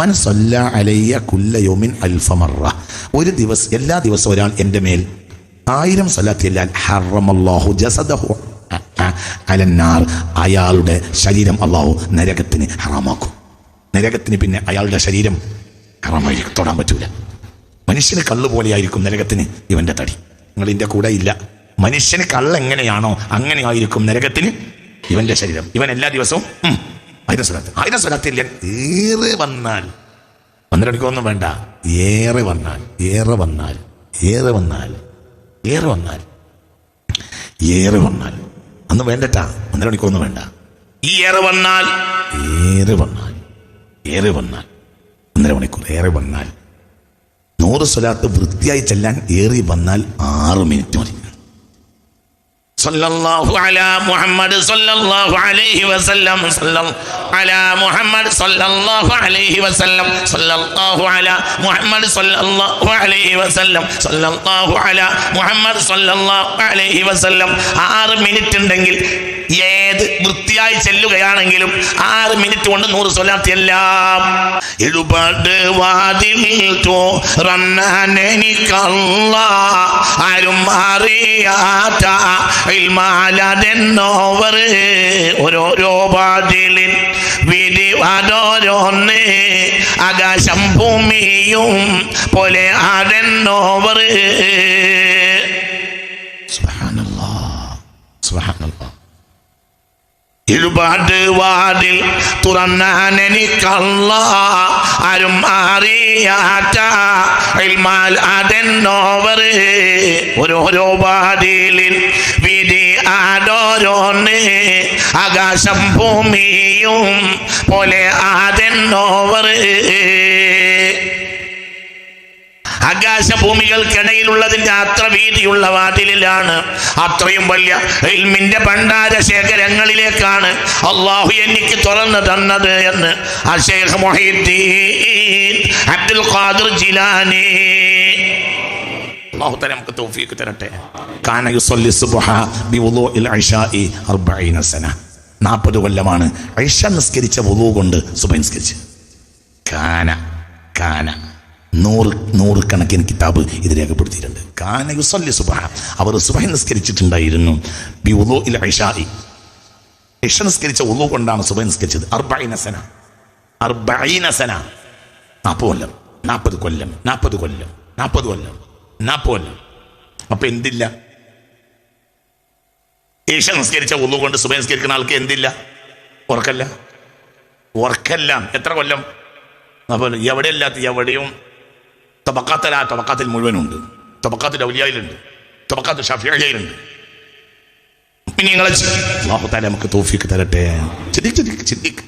മൻ സല്ല അലയ്യ കുല്ല യൗമിൻ അൽഫ മറ, ഒരു ദിവസം എല്ലാ ദിവസവും ഒരാൾ എൻ്റെ മേൽ 1000 സ്വലാത്ത് ചൊല്ലിയാൽ ഹറമല്ലാഹു ജസദഹു അലന്നാർ, അയാളുടെ ശരീരം അള്ളാഹു നരകത്തിന് ഹറാമാക്കും. നരകത്തിന് പിന്നെ അയാളുടെ ശരീരം ഹറാമായിരിക്കും, തൊടാൻ പറ്റൂല. മനുഷ്യന് കള്ള് പോലെയായിരിക്കും നരകത്തിന് ഇവന്റെ തടി. നിങ്ങൾ ഇതിൻ്റെ കൂടെ ഇല്ല. മനുഷ്യന് കള്ള് എങ്ങനെയാണോ അങ്ങനെ ആയിരിക്കും നരകത്തിന് ഇവന്റെ ശരീരം. ഇവൻ എല്ലാ ദിവസവും 1000 സ്വലാത്ത് ഇല്ല. ഏറെ വന്നാൽ 12 മണിക്കൊന്നും വേണ്ട, ഏറെ വന്നാൽ അന്ന് വേണ്ടട്ടാ, 12 മണിക്കൊന്നും വേണ്ട. ഈ ഏറെ വന്നാൽ 1.5 മണിക്കൂർ ഏറെ വന്നാൽ 100 സ്വലാത്ത് വൃത്തിയായി ചെല്ലാൻ ഏറി വന്നാൽ 6 മിനിറ്റ് മതി. സല്ലല്ലാഹു അലാ മുഹമ്മദ് സല്ലല്ലാഹു അലൈഹി വസല്ലം, സല്ലല്ലാഹു അലാ മുഹമ്മദ് സല്ലല്ലാഹു അലൈഹി വസല്ലം, സല്ലല്ലാഹു അലാ മുഹമ്മദ് സല്ലല്ലാഹു അലൈഹി വസല്ലം, സല്ലല്ലാഹു അലാ മുഹമ്മദ് സല്ലല്ലാഹു അലൈഹി വസല്ലം. 6 മിനിറ്റ് ഉണ്ടെങ്കിൽ ഏത് വൃത്തിയായി ചെല്ലുകയാണെങ്കിലും 6 മിനിറ്റ് കൊണ്ട് 100 സ്വലാത്ത് എല്ലാം. എഴുപാട് വാതിൽ തുറന്നെനിക്കല്ല, ആരും അറിയാത്ത ഇൽമാലതെന്നോവർ, ഓരോരോ വാതിലിൻ വിധി അതോരോന്ന്, ആകാശം ഭൂമിയും പോലെ അതെന്നോവർ. സുബ്ഹാനല്ലാഹ്, സുബ്ഹാനല്ലാഹ്. ഇരുപാട് വാതിൽ തുറന്നെനിക്കല്ല, ആരും അറിയാത്ത ഇൽമാൽ അതെന്നോവർ, ഓരോരോ വാതിലിൽ വിധി ആരോരോന്ന്, ആകാശം ഭൂമിയും പോലെ അതെന്നോവർ. ആകാശഭൂമികൾക്കിടയിലുള്ളതിൻ്റെ അത്ര വീതിയുള്ള വാതിലിലാണ്, അത്രയും വലിയ ഇൽമിന്റെ ഭണ്ഡാര ശേഖരങ്ങളിലേക്കാണ് അള്ളാഹു എനിക്ക് തുറന്നു തന്നത് എന്ന് ശൈഖ് മുഹീദ്ദീൻ അബ്ദുൽ ഖാദിർ ജിലാനി അല്ലാഹു തആല നമുക്ക് തൗഫീഖ് തരട്ടെ. കാന യുസല്ലി സുബ്ഹ ബിവുളൂഇൽ ഇശാഇ 40 സന, 40 കൊല്ലമാണ് ഇശ നിസ്കരിച്ച വുളൂ കൊണ്ട് സുബ്ഹ് നിസ്കരിച്ചു. കാന 100 കണക്കിന് കിതാബ് ഇത് രേഖപ്പെടുത്തിയിട്ടുണ്ട്. കാന യുസല്ലി സുബ്ഹ, അവർ സുബ്ഹ് നിസ്കരിച്ചിട്ടുണ്ടായിരുന്നു. ബിവുളൂഇൽ ഇശാഇ, ഇശ നിസ്കരിച്ച വുളൂ കൊണ്ടാണ് സുബ്ഹ് നിസ്കരിച്ചത്. 40 സന, 40 കൊല്ലം. അപ്പൊ എന്തില്ല? ഇശ നിസ്കരിച്ച വുളൂ കൊണ്ട് സുബ്ഹ് നിസ്കരിക്കുന്ന ആൾക്ക് എന്തില്ല? ഉറക്കല്ല. എത്ര കൊല്ലം? അപ്പോൾ എവിടെയല്ലാത്ത എവിടെയും തബക്കാത്തിൽ മുഴുവനുണ്ട്. തബക്കാത്തിൽ ഔലിയായിലുണ്ട്, തബക്കാത്തിൽ ഷഫീഇയിലുണ്ട്. പിന്നെ നിങ്ങളെ അല്ലാഹു തആല നമുക്ക് തൗഫീഖ് തരട്ടെ. ചിന്തിക്ക്.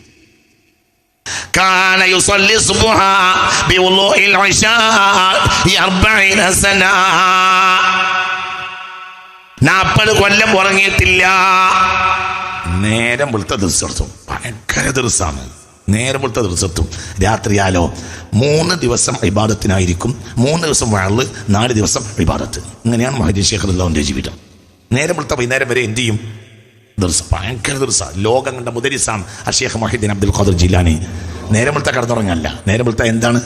കാന യുസല്ലി സുബ്ഹ ബിവുളൂഇൽ ഇശാഇ 40 സന, 40 കൊല്ലം ഉറങ്ങിയിട്ടില്ല. നേരം വെളുത്ത ദിവസം ഭയങ്കര ദിവസമാണ്. നേരം വെളുത്ത ദിവസത്തും രാത്രിയാലോ 3 ദിവസം ഇബാദത്തിനായിരിക്കും. 3 ദിവസം വഅള്, 4 ദിവസം ഇബാദത്ത്. ഇങ്ങനെയാണ് മഹദി ശൈഖ് റളിയല്ലാഹുവിന്റെ ജീവിതം. നേരം വെളുത്ത വൈകുന്നേരം വരെ എന്ത് ചെയ്യും? ദിവസം ഭയങ്കര ദിവസം. ലോകം കണ്ട മുദരിസാണ് ശൈഖ് മുഹീദ്ദീൻ അബ്ദുൽ ഖാദിർ ജിലാനി. നേരം വെളുത്ത കടന്നുറങ്ങല്ല, നേരം വെളുത്ത എന്താണ്?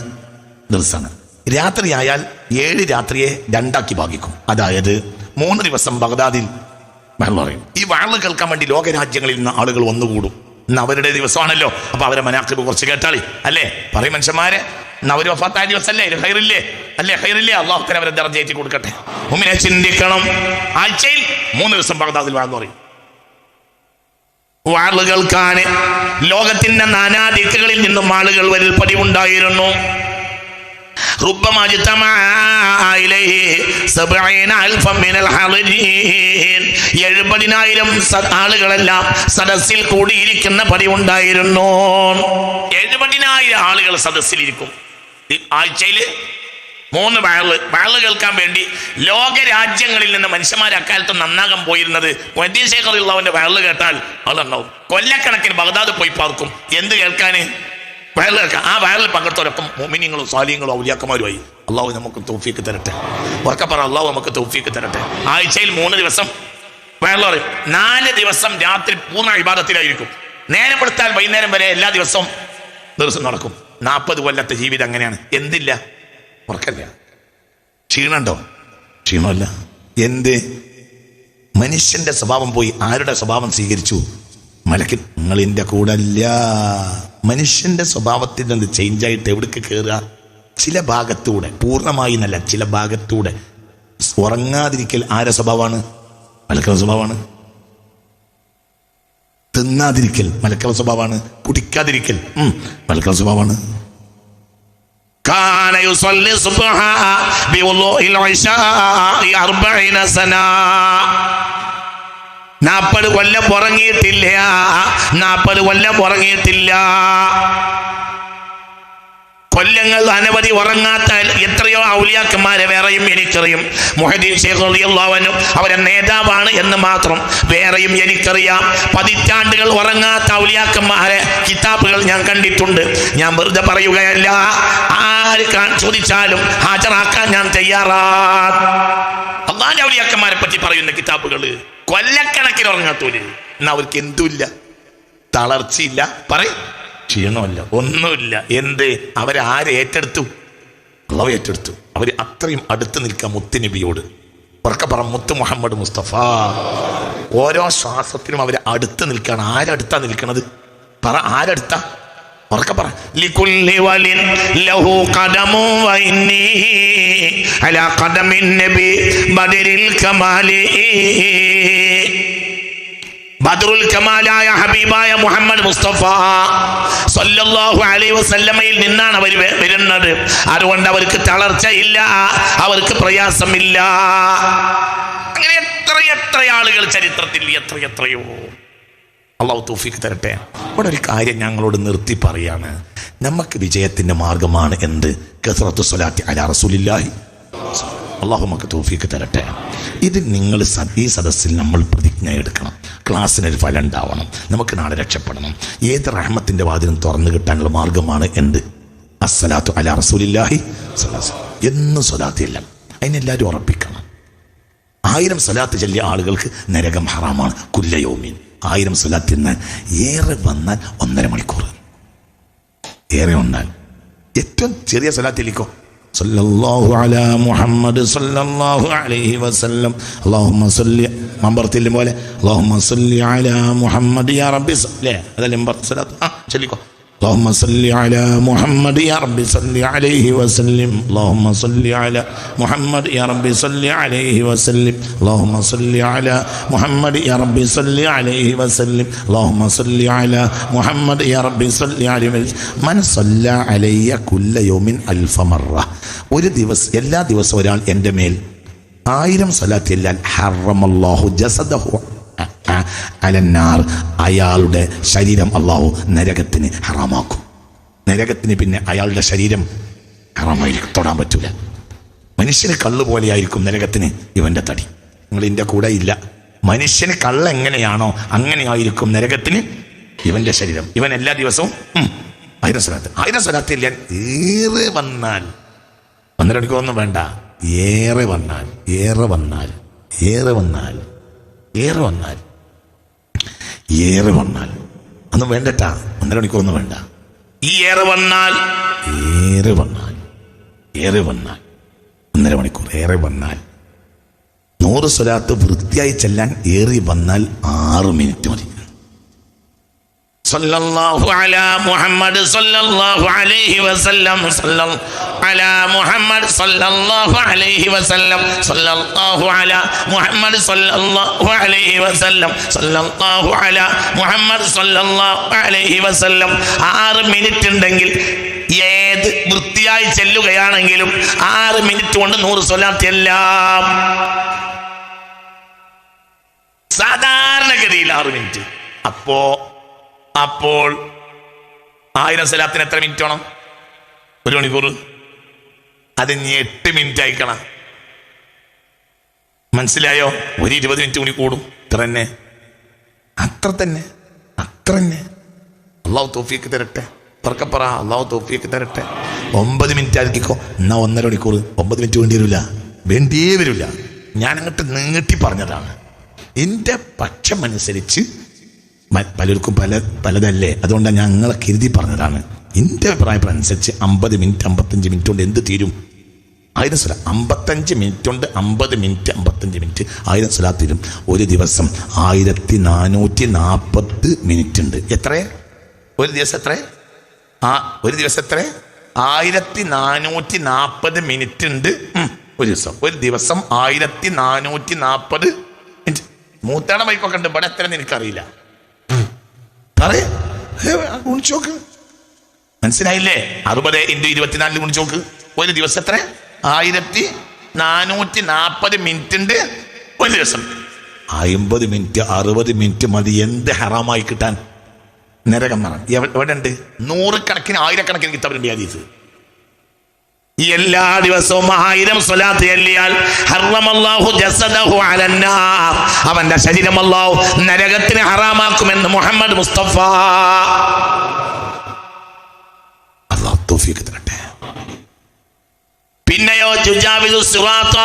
ദിവസമാണ്. രാത്രിയായാൽ 7 രാത്രിയെ 2 ആക്കി ഭാഗിക്കും. അതായത് 3 ദിവസം ബഗ്ദാദിൽ വഅള് പറയും. ഈ വഅള് കേൾക്കാൻ വേണ്ടി ലോകരാജ്യങ്ങളിൽ നിന്ന് ആളുകൾ വന്നുകൂടും. ഇന്ന് അവരുടെ ദിവസമാണല്ലോ. അപ്പൊ അവരെ മനാഖിബ് കുറച്ച് കേട്ടാളി അല്ലേ? പറയും മനുഷ്യന്മാരെ, അവർ വഫാത്തായ ദിവസമല്ലേ? ഹൈറില്ലേ? അല്ലാഹു തആല അവരെ ദർജ ഏറ്റി കൊടുക്കട്ടെ. മുഅ്മിനെ ചിന്തിക്കണം. ആഴ്ചയിൽ 3 ദിവസം ബഗ്ദാദിൽ വഅള് പറയും. വഅള് കേൾക്കാൻ ലോകത്തിന്റെ നാനാദിക്കുകളിൽ നിന്നും ആളുകൾ വരൽ പതിവുണ്ടായിരുന്നു. 70,000 ആളുകളെല്ലാം സദസ്സിൽ കൂടിയിരിക്കുന്ന പതിവുണ്ടായിരുന്നു. 70,000 ആളുകൾ സദസ്സിലിരിക്കും. ആഴ്ചയിൽ 3 വഅള് കേൾക്കാൻ വേണ്ടി ലോകരാജ്യങ്ങളിൽ നിന്ന് മനുഷ്യന്മാർ അക്കാലത്ത് നന്നാകാൻ പോയിരുന്നത് മുഹദ്ദീൻ ശൈഖ് റളിയല്ലാഹുവിന്റെ വഅള് കേട്ടാൽ ആളുണ്ടാവും. കൊല്ലക്കണക്കിന് ബഗ്ദാദ് പോയി പാർക്കും. എന്ത് കേൾക്കാന്? വയൽ കേൾക്കാം. ആ വയലിൽ പങ്കെടുത്തവരൊക്കെ മുഅ്മിനീങ്ങളും സ്വാലിഹീങ്ങളും ഔലിയാക്കന്മാരുമായി. അള്ളാഹു നമുക്ക് തൗഫീഖ് തരട്ടെ. ഉറക്കപ്പറ അള്ളാഹു നമുക്ക് തൗഫീഖ് തരട്ടെ. ആഴ്ചയിൽ 3 ദിവസം വയൽ പറയും. 4 ദിവസം രാത്രി പൂർണ്ണ ഇബാദത്തിലായിരിക്കും. നേരം വെളുത്താൽ വൈകുന്നേരം വരെ എല്ലാ ദിവസം നടക്കും. 40 കൊല്ലത്തെ ജീവിതം അങ്ങനെയാണ്. എന്തില്ല? ഉറക്കല്ല. ക്ഷീണുണ്ടോ? ക്ഷീണമല്ല. എന്ത്? മനുഷ്യന്റെ സ്വഭാവം പോയി ആരുടെ സ്വഭാവം സ്വീകരിച്ചു? മലക്കിൻ. നിങ്ങളിൻ്റെ കൂടെ അല്ല. മനുഷ്യന്റെ സ്വഭാവത്തിൽ നിന്ന് ചേഞ്ചായിട്ട് എവിടേക്ക് കയറുക? ചില ഭാഗത്തൂടെ, പൂർണ്ണമായി എന്നല്ല, ചില ഭാഗത്തൂടെ. ഉറങ്ങാതിരിക്കൽ ആരുടെ സ്വഭാവമാണ്? മലക്കുകളുടെ സ്വഭാവമാണ്. തിന്നാതിരിക്കൽ മലക്കുകളുടെ സ്വഭാവമാണ്. കുടിക്കാതിരിക്കൽ മലക്കുകളുടെ സ്വഭാവമാണ്. 40 കൊല്ലം ഉറങ്ങിയിട്ടില്ല. 40 കൊല്ലം ഉറങ്ങിയിട്ടില്ല. കൊല്ലങ്ങൾ അനവധി ഉറങ്ങാത്ത എത്രയോ ഔലിയാക്കന്മാരെ വേറെയും എനിക്കറിയും. മുഹദ്ദീൻ ശൈഖ് റളിയല്ലാഹു അൻഹു അവരെ നേതാവാണ് എന്ന് മാത്രം വേറെയും എനിക്കറിയാം. 10 പതിറ്റാണ്ടുകൾ ഉറങ്ങാത്ത ഔലിയാക്കന്മാരെ കിതാബുകൾ ഞാൻ കണ്ടിട്ടുണ്ട്. ഞാൻ വെറുതെ പറയുകയല്ല. ആര് ചോദിച്ചാലും ഹാജരാക്കാൻ ഞാൻ തയ്യാറാണ്. അള്ളാന്റെ ഔലിയാക്കന്മാരെ പറ്റി പറയുന്ന കിതാബുകൾ കൊല്ലക്കണക്കിന് ഉറങ്ങാത്തൂര്. എന്നാ അവർക്ക് എന്തുമില്ല, തളർച്ചയില്ല, പറയും ക്ഷീണമല്ല, ഒന്നുമില്ല. എന്ത്? അവരെ ആര് ഏറ്റെടുത്തു? അള്ളാഹു ഏറ്റെടുത്തു. അവർ അത്രയും അടുത്ത് നിൽക്കാം മുത്തുനബിയോട്. ഉറക്കെ പറ, മുത്ത് മുഹമ്മദ് മുസ്തഫ. ഓരോ ശ്വാസത്തിനും അവരെ അടുത്ത് നിൽക്കുകയാണ്. ആരടുത്താ നിൽക്കണത്? പറ, ആരടുത്താ? ഉറക്കെ പറ. ലികുല്ലി വലിൻ ലഹു ഖദമു വഇന്നി അലാ ഖദമിൻ നബി ബദരിൽ കമാലി. ബദറുൽ കമാലായ ഹബീബായ മുഹമ്മദ് മുസ്തഫ സല്ലല്ലാഹു അലൈഹി വസല്ലമയിൽ നിന്നാണ് അവർ വരുന്നത്. അതുകൊണ്ട് അവർക്ക് തളർച്ചയില്ല, അവർക്ക് പ്രയാസമില്ല. അങ്ങനെ എത്ര ആളുകൾ ചരിത്രത്തിൽ എത്രയോ. അള്ളാഹു തൗഫീഖ് തരട്ടെ. ഇവിടെ ഒരു കാര്യം ഞങ്ങളോട് നിർത്തി പറയാണ്. നമുക്ക് വിജയത്തിന്റെ മാർഗമാണ് എന്ത്? കസ്റത്തു സ്വലാത്തി അലാ റസൂലില്ലാഹി. അള്ളാഹു നമുക്ക് തൗഫീഖ് തരട്ടെ. ഇത് നിങ്ങൾ ഈ സദസ്സിൽ നമ്മൾ പ്രതിജ്ഞ എടുക്കണം. ക്ലാസ്സിനൊരു ഫലം ഉണ്ടാവണം. നമുക്ക് നാളെ രക്ഷപ്പെടണം. ഏത് റഹ്മത്തിന്റെ വാതിലും തുറന്നു കിട്ടാനുള്ള മാർഗമാണ് എന്ത്? അസ്സലാത്തു അലാ റസൂലില്ലാഹി. എന്നും സ്വലാത്തില്ല. അതിനെല്ലാവരും ഉറപ്പിക്കണം. 1000 സ്വലാത്ത് ചൊല്ലിയ ആളുകൾക്ക് നരകം ഹറാമാണ്. കുല്ലയൗമിൻ. 1000 സ്വലാത്ത് എന്ന് ഏറെ വന്നാൽ 1.5 മണിക്കൂർ. ഏറെ വന്നാൽ ഏറ്റവും ചെറിയ സ്വലാത്തിലേക്കോ സല്ലല്ലാഹു അലാ മുഹമ്മദ് സല്ലല്ലാഹു അലൈഹി വസല്ലം. അല്ലാഹുമ്മ സല്ലി മമ്പർത്തിൽ പോലെ അല്ലാഹുമ്മ സല്ലി അലാ മുഹമ്മദ് യാ റബ്ബി സല്ലി. അതല്ലേ മമ്പർ സ്വലാത്ത്. ചൊല്ലിക്കോ. اللهم صل على محمد يا رب صل عليه وسلم. اللهم صل على محمد يا رب صل عليه وسلم. اللهم صل على محمد يا رب صل عليه وسلم. اللهم صل على محمد يا رب صل عليه وسلم. من صلى علي كل يوم 1000 مرة. ഒരു ദിവസം, എല്ലാ ദിവസവും ഒരാൾ എൻ്റെ മേൽ 1000 സ്വലാത്ത് ചൊല്ലിയാൽ ഹറമല്ലാഹു ജസദഹു അലന്നാർ. അയാളുടെ ശരീരം അള്ളാഹു നരകത്തിന് ഹറാമാക്കും. നരകത്തിന് പിന്നെ അയാളുടെ ശരീരം ഹറാമായിരിക്കും, തൊടാൻ പറ്റൂല. മനുഷ്യന് കള്ള് പോലെയായിരിക്കും നരകത്തിന് ഇവന്റെ തടി. നിങ്ങൾ ഇതിൻ്റെ കൂടെ ഇല്ല. മനുഷ്യന് കള്ള എങ്ങനെയാണോ അങ്ങനെയായിരിക്കും നരകത്തിന് ഇവന്റെ ശരീരം. ഇവൻ എല്ലാ ദിവസവും 1000 സ്വലാത്ത്. 1000 സ്വലാത്ത് ഇല്ല. ഏറെ വന്നാൽ 1.5 മണിക്കൂറൊന്നും വേണ്ട. ഏറെ വന്നാൽ ഒന്നും വേണ്ടട്ടാ. 1.5 മണിക്കൂറൊന്നും വേണ്ട. ഈ ഏറെ വന്നാൽ 1.5 മണിക്കൂർ. ഏറെ വന്നാൽ 100 സ്വലാത്ത് വൃത്തിയായി ചെല്ലാൻ ഏറി വന്നാൽ 6 മിനിറ്റ് മതി. സല്ലല്ലാഹു അലാ മുഹമ്മദ് സല്ലല്ലാഹു അലൈഹി വസല്ലം. സല്ലല്ലാഹു അലാ മുഹമ്മദ് സല്ലല്ലാഹു അലൈഹി വസല്ലം. സല്ലല്ലാഹു അലാ മുഹമ്മദ് സല്ലല്ലാഹു അലൈഹി വസല്ലം. സല്ലല്ലാഹു അലാ മുഹമ്മദ് സല്ലല്ലാഹു അലൈഹി വസല്ലം. 6 മിനിറ്റ് ഉണ്ടെങ്കിൽ ഏത് വൃത്തിയായി ചെല്ലുകയാണെങ്കിലും 6 മിനിറ്റ് കൊണ്ട് 100 സ്വലാത്ത് എല്ലാം. സാധാരണഗതിയിൽ 6 മിനിറ്റ്. അപ്പോൾ 1000 സ്വലാത്തിന് എത്ര മിനിറ്റ് വേണം? 1 മണിക്കൂർ. അത് 8 മിനിറ്റ് അയക്കണം. മനസ്സിലായോ? 20 മിനിറ്റ് കൂടി കൂടും. അത്ര തന്നെ. അള്ളാഹു തൗഫീഖ് തരട്ടെ. പറക്കപ്പറ, അള്ളാഹു തൗഫീഖ് തരട്ടെ. 9 മിനിറ്റ് ആക്കിക്കോ. എന്നാ 1.5 മണിക്കൂർ. 9 മിനിറ്റ് വേണ്ടിയേ വരില്ല. ഞാൻ അങ്ങോട്ട് നീട്ടി പറഞ്ഞതാണ്. എൻ്റെ പക്ഷം അനുസരിച്ച് പലർക്കും പലതല്ലേ. അതുകൊണ്ടാണ് ഞങ്ങളെ കരുതി പറഞ്ഞതാണ്. എൻ്റെ അഭിപ്രായം അനുസരിച്ച് 50 മിനിറ്റ് 55 മിനിറ്റ് കൊണ്ട് എന്ത് തീരും? 1000 സ്വലാത്ത്. 55 മിനിറ്റ് കൊണ്ട് 50 മിനിറ്റ് 55 മിനിറ്റ് 1000 സ്വലാത്ത് തീരും. ഒരു ദിവസം 1440 മിനിറ്റ് ഉണ്ട്. എത്ര ഒരു ദിവസം? എത്ര ഒരു ദിവസം? എത്ര 1440 മിനിറ്റ് ഉണ്ട് ഒരു ദിവസം. ഒരു ദിവസം 1440 മിനിറ്റ്. മൂത്താട മൈക്കൊക്കെ ഉണ്ട്. ഇവിടെ എത്ര എനിക്കറിയില്ല. ഗുണിച്ചോക്ക്, മനസ്സിലായില്ലേ? 60 × 24 ഗുണിച്ചോക്ക്. ഒരു ദിവസം എത്ര? 1440 മിനിറ്റ് ഉണ്ട് ഒരു ദിവസം. 50 മിനിറ്റ് 60 മിനിറ്റ് മതി എന്ത് ഹറാമായി കിട്ടാൻ? നരകം മറ എവിടെ ഉണ്ട്? 100 കണക്കിന് 1000 കണക്കിന് കിതാബിലുണ്ട് ഹദീസ്. എല്ലാ ദിവസവും 1000 സ്വലാത്ത് ചൊല്ലിയാൽ ഹറമല്ലാഹു ജസദഹു അലന്നാർ, അവന്റെ ശരീരം അല്ലാഹു നരകത്തിന് ഹറാമാക്കുമെന്ന് മുഹമ്മദ് മുസ്തഫ. അല്ലാഹു തൗഫീഖ് തരട്ടെ. പിന്നെയോ ജുജാവിദു സിറാത്ത,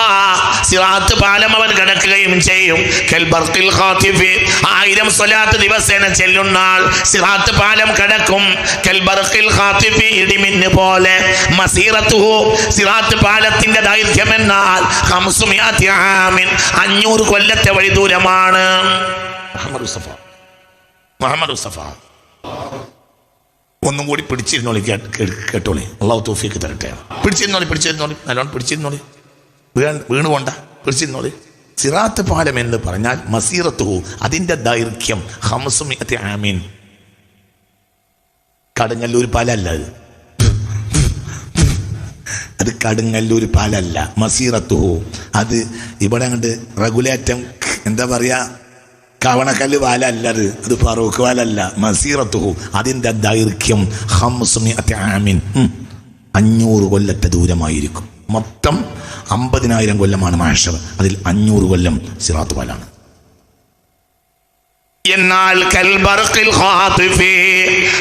സിറാത്ത് പാലം അവൻ കടക്കുകയും ചെയ്യും. കൽബർഖിൽ ഖാതിഫി, 1000 സ്വലാത്ത് ദിവസേന ചെല്ലുന്നാൾ സിറാത്ത് പാലം കടക്കും. കൽബർഖിൽ ഖാതിഫി, ഇടിമിന്ന് പോലെ. മസീറത്തുഹു, സിറാത്ത് പാലത്തിന്റെ ദൈർഘ്യം എന്നാൽ 500 ആമിൻ, 500 കൊല്ലത്തെ വഴി ദൂരമാണ്. മുഹമ്മദ് മുസ്തഫ, മുഹമ്മദ് മുസ്തഫ. ഒന്നും കൂടി പിടിച്ചിരുന്നോളി, കേട്ടോളി. അല്ലാഹു തൗഫീഖ് തരട്ടെ. പിടിച്ചിരുന്നോളി, നല്ലോണം പിടിച്ചിരുന്നോളി, വീണ് പോണ്ട, പിടിച്ചിരുന്നോളി. സിറാത്ത് പാലം എന്ന് പറഞ്ഞാൽ മസീറത്തുഹു, അതിന്റെ ദൈർഘ്യം 500 ആമീൻ. കടുങ്ങല്ലൂർ പാലല്ല അത് കടുങ്ങല്ലൂർ പാലല്ല. മസീറത്തുഹു അത് ഇവിടെ അങ്ങോട്ട് റെഗുലേറ്റം, എന്താ പറയാ, കവണക്കല്ല് പാലല്ലത്, അത് ഫറൂഖ് പാലല്ല. മസീറത്തുഹു, അതിൻ്റെ ദൈർഘ്യം 500 ആമിൻ, 500 കൊല്ലത്തെ ദൂരമായിരിക്കും. മൊത്തം 50,000 കൊല്ലമാണ് മഹ്ശർ, അതിൽ 500 കൊല്ലം സിറാത്ത് പാലാണ്. എന്നാൽ കൽബർഖിൽ ഖാതിഫി,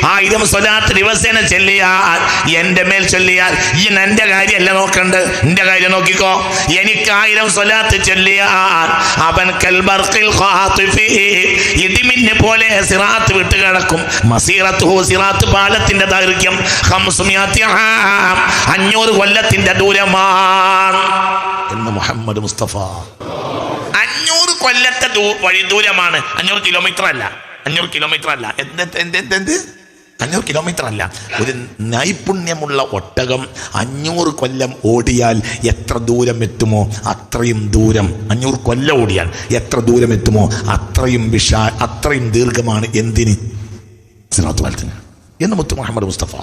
1000 സ്വലാത്ത് ദിവസേന ചൊല്ലിയാൽ, എൻ്റെ മേൽ ചൊല്ലിയാൽ, ഈ എൻ്റെ കാര്യമല്ല നോക്കണ്ട്, എൻ്റെ കാര്യം നോക്കിക്കോ. എനിക്ക് 1000 സ്വലാത്ത് ചൊല്ലിയാൽ അവൻ കൽബർഖിൽ ഖാതിഫി, ഇടിമിന്ന് പോലെ സിറാത്ത് വിട്ട് കിടക്കും. മസീറത്തുഹു, സിറാത്ത് പാലത്തിന്റെ ദൈർഘ്യം 500 ആം, 500 കൊല്ലത്തിന്റെ ദൂരമാണ് എന്ന് മുഹമ്മദ് മുസ്തഫ. 500 കൊല്ലത്തെ വഴി ദൂരമാണ്, 500 കിലോമീറ്റർ അല്ല. 500 കിലോമീറ്റർ അല്ല, എന്ത് 500 കിലോമീറ്റർ അല്ല. ഒരു നൈപുണ്യമുള്ള ഒട്ടകം 500 കൊല്ലം ഓടിയാൽ എത്ര ദൂരം എത്തുമോ അത്രയും ദൂരം, 500 കൊല്ലം ഓടിയാൽ എത്ര ദൂരം എത്തുമോ അത്രയും ദീർഘമാണ് എന്തിന്? സിറാത്ത് പാലത്തിന് എന്ന് മുത്ത് മുഹമ്മദ് മുസ്തഫ,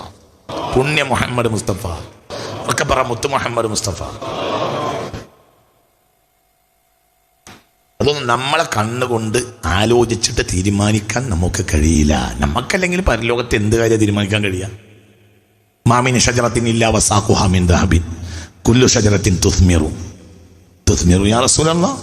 പുണ്യ മുഹമ്മദ് മുസ്തഫ. ഒക്കെ പറ മുത്ത് മുഹമ്മദ് മുസ്തഫ. അതൊന്നും നമ്മളെ കണ്ണുകൊണ്ട് ആലോചിച്ചിട്ട് തീരുമാനിക്കാൻ നമുക്ക് കഴിയില്ല. നമുക്കല്ലെങ്കിൽ പരലോകത്ത് എന്ത് കാര്യം തീരുമാനിക്കാൻ കഴിയാം? മാമിന് ഷജറത്തിനില്ല വസാഖുഹാ മിൻ ദഹബിൻ കുല്ലു ഷജറത്തിൻ തുസ്മിറു യാ റസൂലല്ലാഹ്.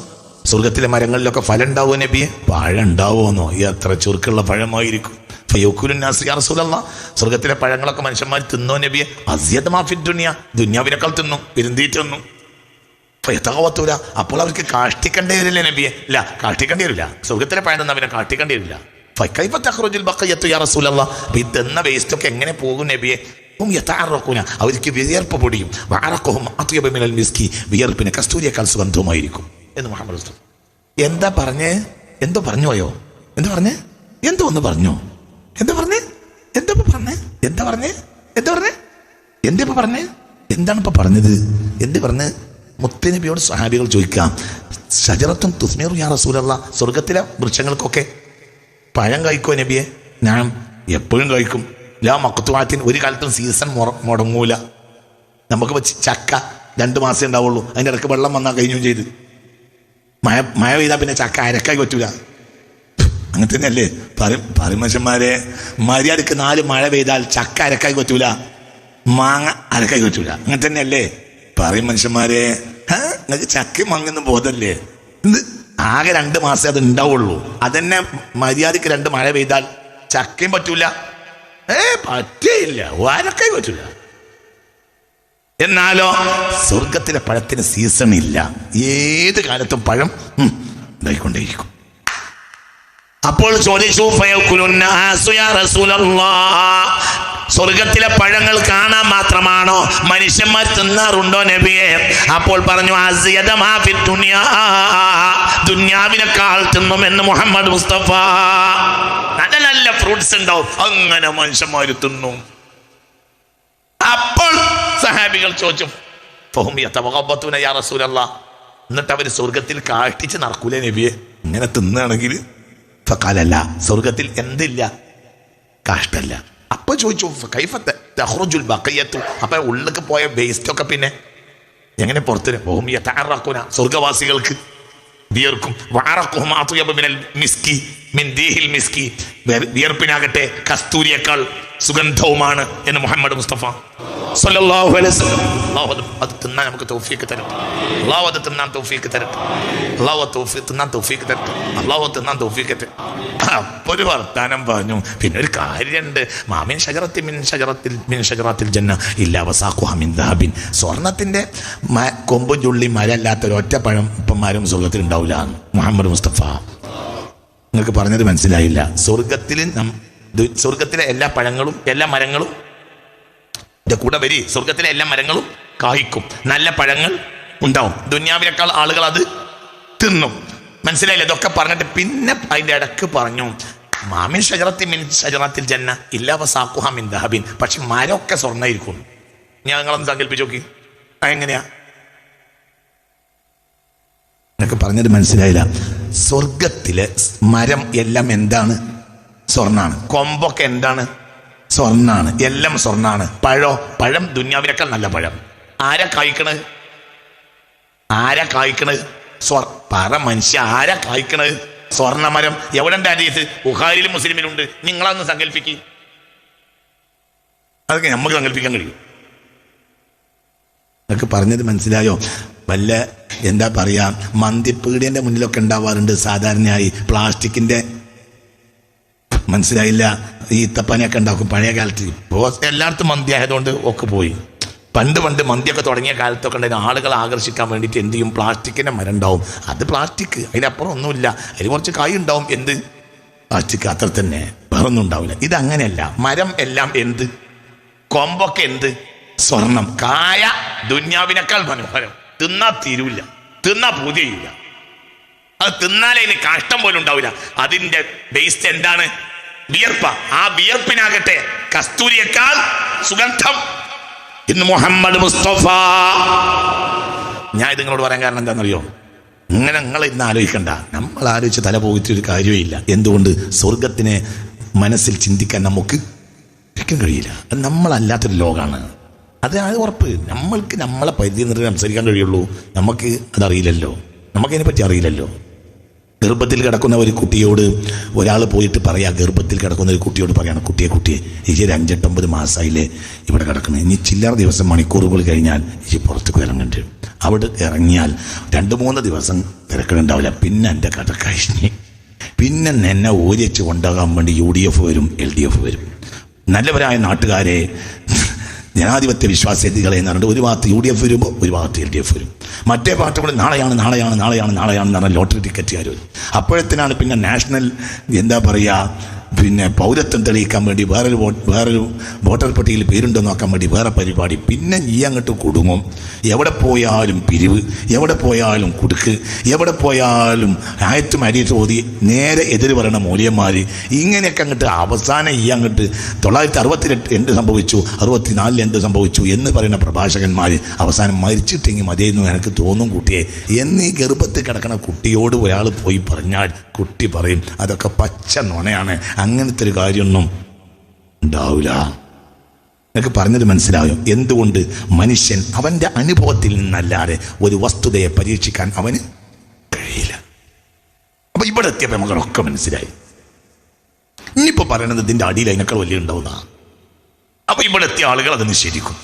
സ്വർഗത്തിലെ മരങ്ങളിലൊക്കെ ഫലം ഉണ്ടാവുമോ നബിയെ? പഴം ഉണ്ടാവുമെന്നോ? എത്ര ചുരുക്കുള്ള പഴമായിരിക്കും. ഫയഖൂലുൻ നാസ് യാ റസൂലല്ലാഹ്, സ്വർഗത്തിലെ പഴങ്ങളൊക്കെ മനുഷ്യന്മാർ തിന്നോ നബിയെ? അസിയദ് മാ ഫിദ് ദുനിയ, ദുനിയാവിനേക്കാൾ തിന്നു, പെരുന്തീറ്റ് തിന്നു. എത്താവത്തൂല. അപ്പോൾ അവർക്ക് കാഷ്ടിക്കേണ്ടി വരില്ലേ നബിയെ? ഇല്ല, കാഷ്ടിക്കേണ്ടി വരില്ല. സ്വർഗത്തിലെ പഴം അവനെ കാഷ്ടിക്കേണ്ടി വരില്ല. ഈ തന്ന വേസ്റ്റ് ഒക്കെ എങ്ങനെ പോകും നബിയെ? അവർക്ക് വിയർപ്പ് പൊടിയും, വിയർപ്പിന് കസ്തൂരിയേക്കാൾ സുഗന്ധവുമായിരിക്കും എന്ന് മുഹമ്മദ് മുസ്തഫ. എന്താ പറഞ്ഞേ? എന്തോ പറഞ്ഞു പോയോ? എന്താ പറഞ്ഞേ? എന്തോ ഒന്ന് പറഞ്ഞോ? എന്താ പറഞ്ഞേ? എന്താ പറഞ്ഞേ? എന്താ പറഞ്ഞേ? എന്താ പറഞ്ഞേ? എന്താ ഇപ്പൊ പറഞ്ഞേ? എന്താണ് ഇപ്പൊ പറഞ്ഞത്? എന്ത് പറഞ്ഞ്? മുത്തനബിയോട് സഹാബികൾ ചോദിക്കാം, ഷജറത്തുൻ തുസ്മിറു യാ റസൂലല്ലാഹ്, സ്വർഗത്തിലെ വൃക്ഷങ്ങൾക്കൊക്കെ പഴം കഴിക്കോ നബിയെ? ഞാൻ എപ്പോഴും കഴിക്കും. ലാ മഖ്തുആത്തിൻ, ഒരു കാലത്തും സീസൺ മുടങ്ങൂല. നമുക്ക് ചക്ക 2 മാസം ഉണ്ടാവുള്ളൂ, അതിൻ്റെ ഇടയ്ക്ക് വെള്ളം വന്നാൽ കഴിഞ്ഞും ചെയ്ത്. മഴ പെയ്താൽ പിന്നെ ചക്ക അരക്കായി പറ്റൂല. അങ്ങനെ തന്നെയല്ലേ പറയും മനുഷ്യന്മാരെ? മര്യാദക്ക് 4 മഴ പെയ്താൽ ചക്ക അരക്കായി പറ്റൂല, മാങ്ങ അരക്കായി പറ്റൂല. അങ്ങനെ തന്നെയല്ലേ പറയും മനുഷ്യന്മാരെ? നിങ്ങൾക്ക് ചക്കയും മാങ്ങൊന്നും ബോധമല്ലേ? ആകെ 2 മാസം അത് ഉണ്ടാവുള്ളൂ. അതന്നെ മര്യാദക്ക് 2 മഴ പെയ്താൽ ചക്കയും പറ്റൂല, പറ്റേയില്ല, അരക്കായി പറ്റൂല. എന്നാലോ സ്വർഗത്തിലെ പഴത്തിന് സീസൺ ഇല്ല, ഏത് കാലത്തും പഴം ഉണ്ടായിക്കൊണ്ടേയിരിക്കും. അപ്പോൾ ചോദിച്ചു, സ്വർഗത്തിലെ പഴങ്ങൾ കാണാൻ മാത്രമാണോ മനുഷ്യന്മാർ തിന്നാറുണ്ടോ നബിയെ? അപ്പോൾ പറഞ്ഞു ദുനിയാവിനേക്കാൾ തിന്നുമെന്ന് മുഹമ്മദ് മുസ്തഫ. നല്ല നല്ല ഫ്രൂട്ട്സ് ഉണ്ടാവും, അങ്ങനെ മനുഷ്യന്മാർ തിന്നും. അപ്പോൾ സഹാബികൾ ചോദിച്ചു, യാ റസൂലല്ലാഹ്, എന്നിട്ട് അവർ സ്വർഗത്തിൽ കാട്ടിച്ച് നടക്കൂലേ നബിയെ ഇങ്ങനെ തിന്നാണെങ്കിൽ? ഫഖാലല്ല, സ്വർഗത്തിൽ എന്തില്ല? കാഷ്ടല്ല. അപ്പൊ ചോദിച്ചു കൈഫത്തെ തഖ്റുജുൽ ബഖിയത്തു, അപ്പൊ ഉള്ളിലേക്ക് പോയ വേസ്റ്റ് ഒക്കെ പിന്നെ എങ്ങനെ പുറത്തിന്? ഫഹും യതഅറഖുന, സ്വർഗവാസികൾക്ക് വിയർക്കും. വഅറഖുഹും അത്യബു മിനൽ മിസ്കി മിൻ ദീഹിൽ മിസ്കി, വിയർപ്പിനാകട്ടെ കസ്തൂരിയേക്കാൾ സുഗന്ധവുമാണ് എന്ന് മുഹമ്മദ് മുസ്തഫ സല്ലല്ലാഹു അലൈഹി വസല്ലം. അല്ലാഹു അത് തിന്നാൻ നമുക്ക് തൗഫീഖ് തരട്ടെ. അല്ലാഹു അത് തിന്നാൻ തൗഫീഖ് തരട്ടെ. അല്ലാഹു തിന്നാൻ തൗഫീഖ് തരട്ടെ. അല്ലാഹു തിന്നാൻ തൗഫീഖ് തരട്ടെ. അപ്പോൾ ഒരു വർത്താനം പറഞ്ഞു. പിന്നെ ഒരു കാര്യമുണ്ട്, മാമിൻ ഷജറത്തിൽ മിൻ ഷജറത്തിൽ ജന്ന ഇല്ലാ വസാഖുഹ മിൻ ദഹബിൻ. സ്വർണത്തിന്റെ കൊമ്പും ചുള്ളി മരല്ലാത്ത ഒരൊറ്റ പഴം ഇപ്പന്മാരും സ്വർഗത്തിൽ ഉണ്ടാവില്ല. മുഹമ്മദ് മുസ്തഫ നിങ്ങൾക്ക് പറഞ്ഞത് മനസ്സിലായില്ല. സ്വർഗത്തിലെ എല്ലാ പഴങ്ങളും എല്ലാ മരങ്ങളും കൂടെ വരി. സ്വർഗത്തിലെ എല്ലാ മരങ്ങളും കായ്ക്കും, നല്ല പഴങ്ങൾ ഉണ്ടാവും. ദുനിയാവിനേക്കാൾ ആളുകൾ അത് തിന്നും. മനസ്സിലായില്ല? ഇതൊക്കെ പറഞ്ഞിട്ട് പിന്നെ അതിൻ്റെ ഇടക്ക് പറഞ്ഞു മാമിൻ ഷജറത്തിൽ ജന്ന ഇല്ലാ വസാഖുഹ മിൻ ദഹബിൻ. പക്ഷെ മരമൊക്കെ സ്വർണ്ണമായിരിക്കും. ഞങ്ങളൊന്ന് സങ്കല്പിച്ച് നോക്കി, എങ്ങനെയാ? എന്നൊക്കെ പറഞ്ഞത് മനസ്സിലായില്ല. സ്വർഗത്തിലെ മരം എല്ലാം എന്താണ്? സ്വർണ്ണാണ്. കൊമ്പൊക്കെ എന്താണ്? സ്വർണ്ണാണ്. എല്ലാം സ്വർണ്ണാണ്. പഴം ദുനിയാവിനേക്കാൾ നല്ല പഴം. ആരാ കായ്ക്കണത്? പറ മനുഷ്യ, ആരാ കായ്ക്കണത്? സ്വർണ്ണമരം. എവിടെ ഉണ്ട് ഹദീസ്? ബുഖാരിയിലും മുസ്ലിമിലുണ്ട്. നിങ്ങളൊന്ന് സങ്കല്പിക്ക്. അതൊക്കെ നമുക്ക് സങ്കല്പിക്കാൻ കഴിയും. എന്നൊക്കെ പറഞ്ഞത് മനസ്സിലായോ? വല്ല എന്താ പറയാ, മന്തിപ്പീടിയന്റെ മുന്നിലൊക്കെ ഉണ്ടാവാറുണ്ട് സാധാരണയായി പ്ലാസ്റ്റിക്കിന്റെ, മനസ്സിലായില്ല, ഈ ഈത്തപ്പനയൊക്കെ ഉണ്ടാക്കും പഴയ കാലത്ത്. എല്ലായിടത്തും മന്തി ആയതുകൊണ്ട് ഒക്കെ പോയി. പണ്ട് മന്തിയൊക്കെ തുടങ്ങിയ കാലത്തൊക്കെ ഉണ്ടായിരുന്നു. ആളുകളെ ആകർഷിക്കാൻ വേണ്ടിയിട്ട് എന്ത് ചെയ്യും? പ്ലാസ്റ്റിക്കിൻ്റെ മരം ഉണ്ടാവും. അത് പ്ലാസ്റ്റിക്, അതിനപ്പുറം ഒന്നുമില്ല. അതിന് കുറച്ച് കായ് ഉണ്ടാവും. എന്ത് പ്ലാസ്റ്റിക്, അത്ര തന്നെ, വേറൊന്നും ഉണ്ടാവില്ല. ഇതങ്ങനെയല്ല. മരം എല്ലാം എന്ത്? കൊമ്പൊക്കെ എന്ത്? സ്വർണം. കായ ദുന്യാവിനേക്കാൾ മനോഹരം. തിന്നാ തീരൂല്ല, തിന്നാ പൂതിയില്ല. അത് തിന്നാലേ ഇനി കാഷ്ടം പോലും ഉണ്ടാവില്ല. അതിൻ്റെ ബേസ് എന്താണ്? വിയർപ്പ. ആ വിയർപ്പിനാകട്ടെ കസ്തൂരിയേക്കാൾ സുഗന്ധം ഇന്ന് മുഹമ്മദ് മുസ്തഫ. ഞാൻ ഇത് നിങ്ങളോട് പറയാൻ കാരണം എന്താണെന്നറിയോ? ഇങ്ങനെ നിങ്ങൾ ഇന്ന് ആലോചിക്കണ്ട. നമ്മൾ ആലോചിച്ച് തല പോയിട്ട് ഒരു കാര്യമേ ഇല്ല. എന്തുകൊണ്ട്? സ്വർഗത്തിനെ മനസ്സിൽ ചിന്തിക്കാൻ നമുക്ക് ഒരിക്കലും കഴിയില്ല. അത് നമ്മളല്ലാത്തൊരു ലോകമാണ്. അത് ഉറപ്പ്. നമ്മൾക്ക് നമ്മളെ പരിധി നിന്നിട്ട് സംസാരിക്കാൻ കഴിയുള്ളൂ. നമുക്ക് അതറിയില്ലല്ലോ, നമുക്കതിനെപ്പറ്റി അറിയില്ലല്ലോ. ഗർഭത്തിൽ കിടക്കുന്ന ഒരു കുട്ടിയോട് ഒരാൾ പോയിട്ട് പറയാം, ഗർഭത്തിൽ കിടക്കുന്ന ഒരു കുട്ടിയോട് പറയാണ്, കുട്ടിയെ ഈ ഒരു 5-8-9 മാസമായില്ലേ ഇവിടെ കിടക്കുന്നത്, ഇനി ചില്ലറ ദിവസം മണിക്കൂറുകൾ കഴിഞ്ഞാൽ ഈ പുറത്തേക്ക് ഇറങ്ങുന്നുണ്ട്. അവിടെ ഇറങ്ങിയാൽ 2-3 ദിവസം തിരക്കുണ്ടാവില്ല. പിന്നെ എൻ്റെ കഥ കഴിഞ്ഞ് പിന്നെ എന്നെ ഓരിച്ച് കൊണ്ടാകാൻ വേണ്ടി UDF വരും, LDF വരും. നല്ലവരായ നാട്ടുകാരെ, ജനാധിപത്യ വിശ്വാസ്യതകളെ എന്ന് പറഞ്ഞിട്ട് ഒരു ഭാഗത്ത് UDF വരുമ്പോൾ ഒരു ഭാഗത്ത് LDF വരും. മറ്റേ പാർട്ടി കൂടെ നാളെയാണെന്ന് പറഞ്ഞാൽ ലോട്ടറി ടിക്കറ്റുകാർ വരും. അപ്പോഴത്തേനാണ് പിന്നെ നാഷണൽ എന്താ പറയുക, പിന്നെ പൗരത്വം തെളിയിക്കാൻ വേണ്ടി വേറൊരു വോട്ടർ പട്ടികയിൽ പേരുണ്ടോ നോക്കാൻ വേണ്ടി വേറെ പരിപാടി. പിന്നെ ഈ അങ്ങോട്ട് കുടുങ്ങും. എവിടെ പോയാലും പിരിവ്, എവിടെ പോയാലും കുടുക്ക്, എവിടെ പോയാലും ആയത്തും അരിയത്ത് ഓതി നേരെ എതിര് പറയണ മൂല്യന്മാർ. ഇങ്ങനെയൊക്കെ അങ്ങോട്ട് അവസാനം ഈ അങ്ങോട്ട് 968 എന്ത് സംഭവിച്ചു, 64 എന്ത് സംഭവിച്ചു എന്ന് പറയുന്ന പ്രഭാഷകന്മാർ അവസാനം മരിച്ചിട്ടെങ്കിൽ മതിയെന്ന് എനിക്ക് തോന്നും കുട്ടിയെ എന്ന് ഈ ഗർഭത്തിൽ കിടക്കണ കുട്ടിയോട് ഒരാൾ പോയി പറഞ്ഞാൽ കുട്ടി പറയും അതൊക്കെ പച്ച നുണയാണ്, അങ്ങനത്തെ ഒരു കാര്യമൊന്നും ഉണ്ടാവില്ല. എന്നൊക്കെ പറഞ്ഞത് മനസ്സിലായോ? എന്തുകൊണ്ട്? മനുഷ്യൻ അവൻ്റെ അനുഭവത്തിൽ നിന്നല്ലാതെ ഒരു വസ്തുതയെ പരീക്ഷിക്കാൻ അവന് കഴിയില്ല. അപ്പൊ ഇവിടെ എത്തിയപ്പോൾ നമുക്കൊക്കെ മനസ്സിലായി. ഇനിയിപ്പോ പറയണത് ഇതിൻ്റെ അടിയിൽ അതിനേക്കാൾ വലിയ ഉണ്ടാവുന്ന. അപ്പൊ ഇവിടെ എത്തിയ ആളുകൾ അത് നിഷേധിക്കും.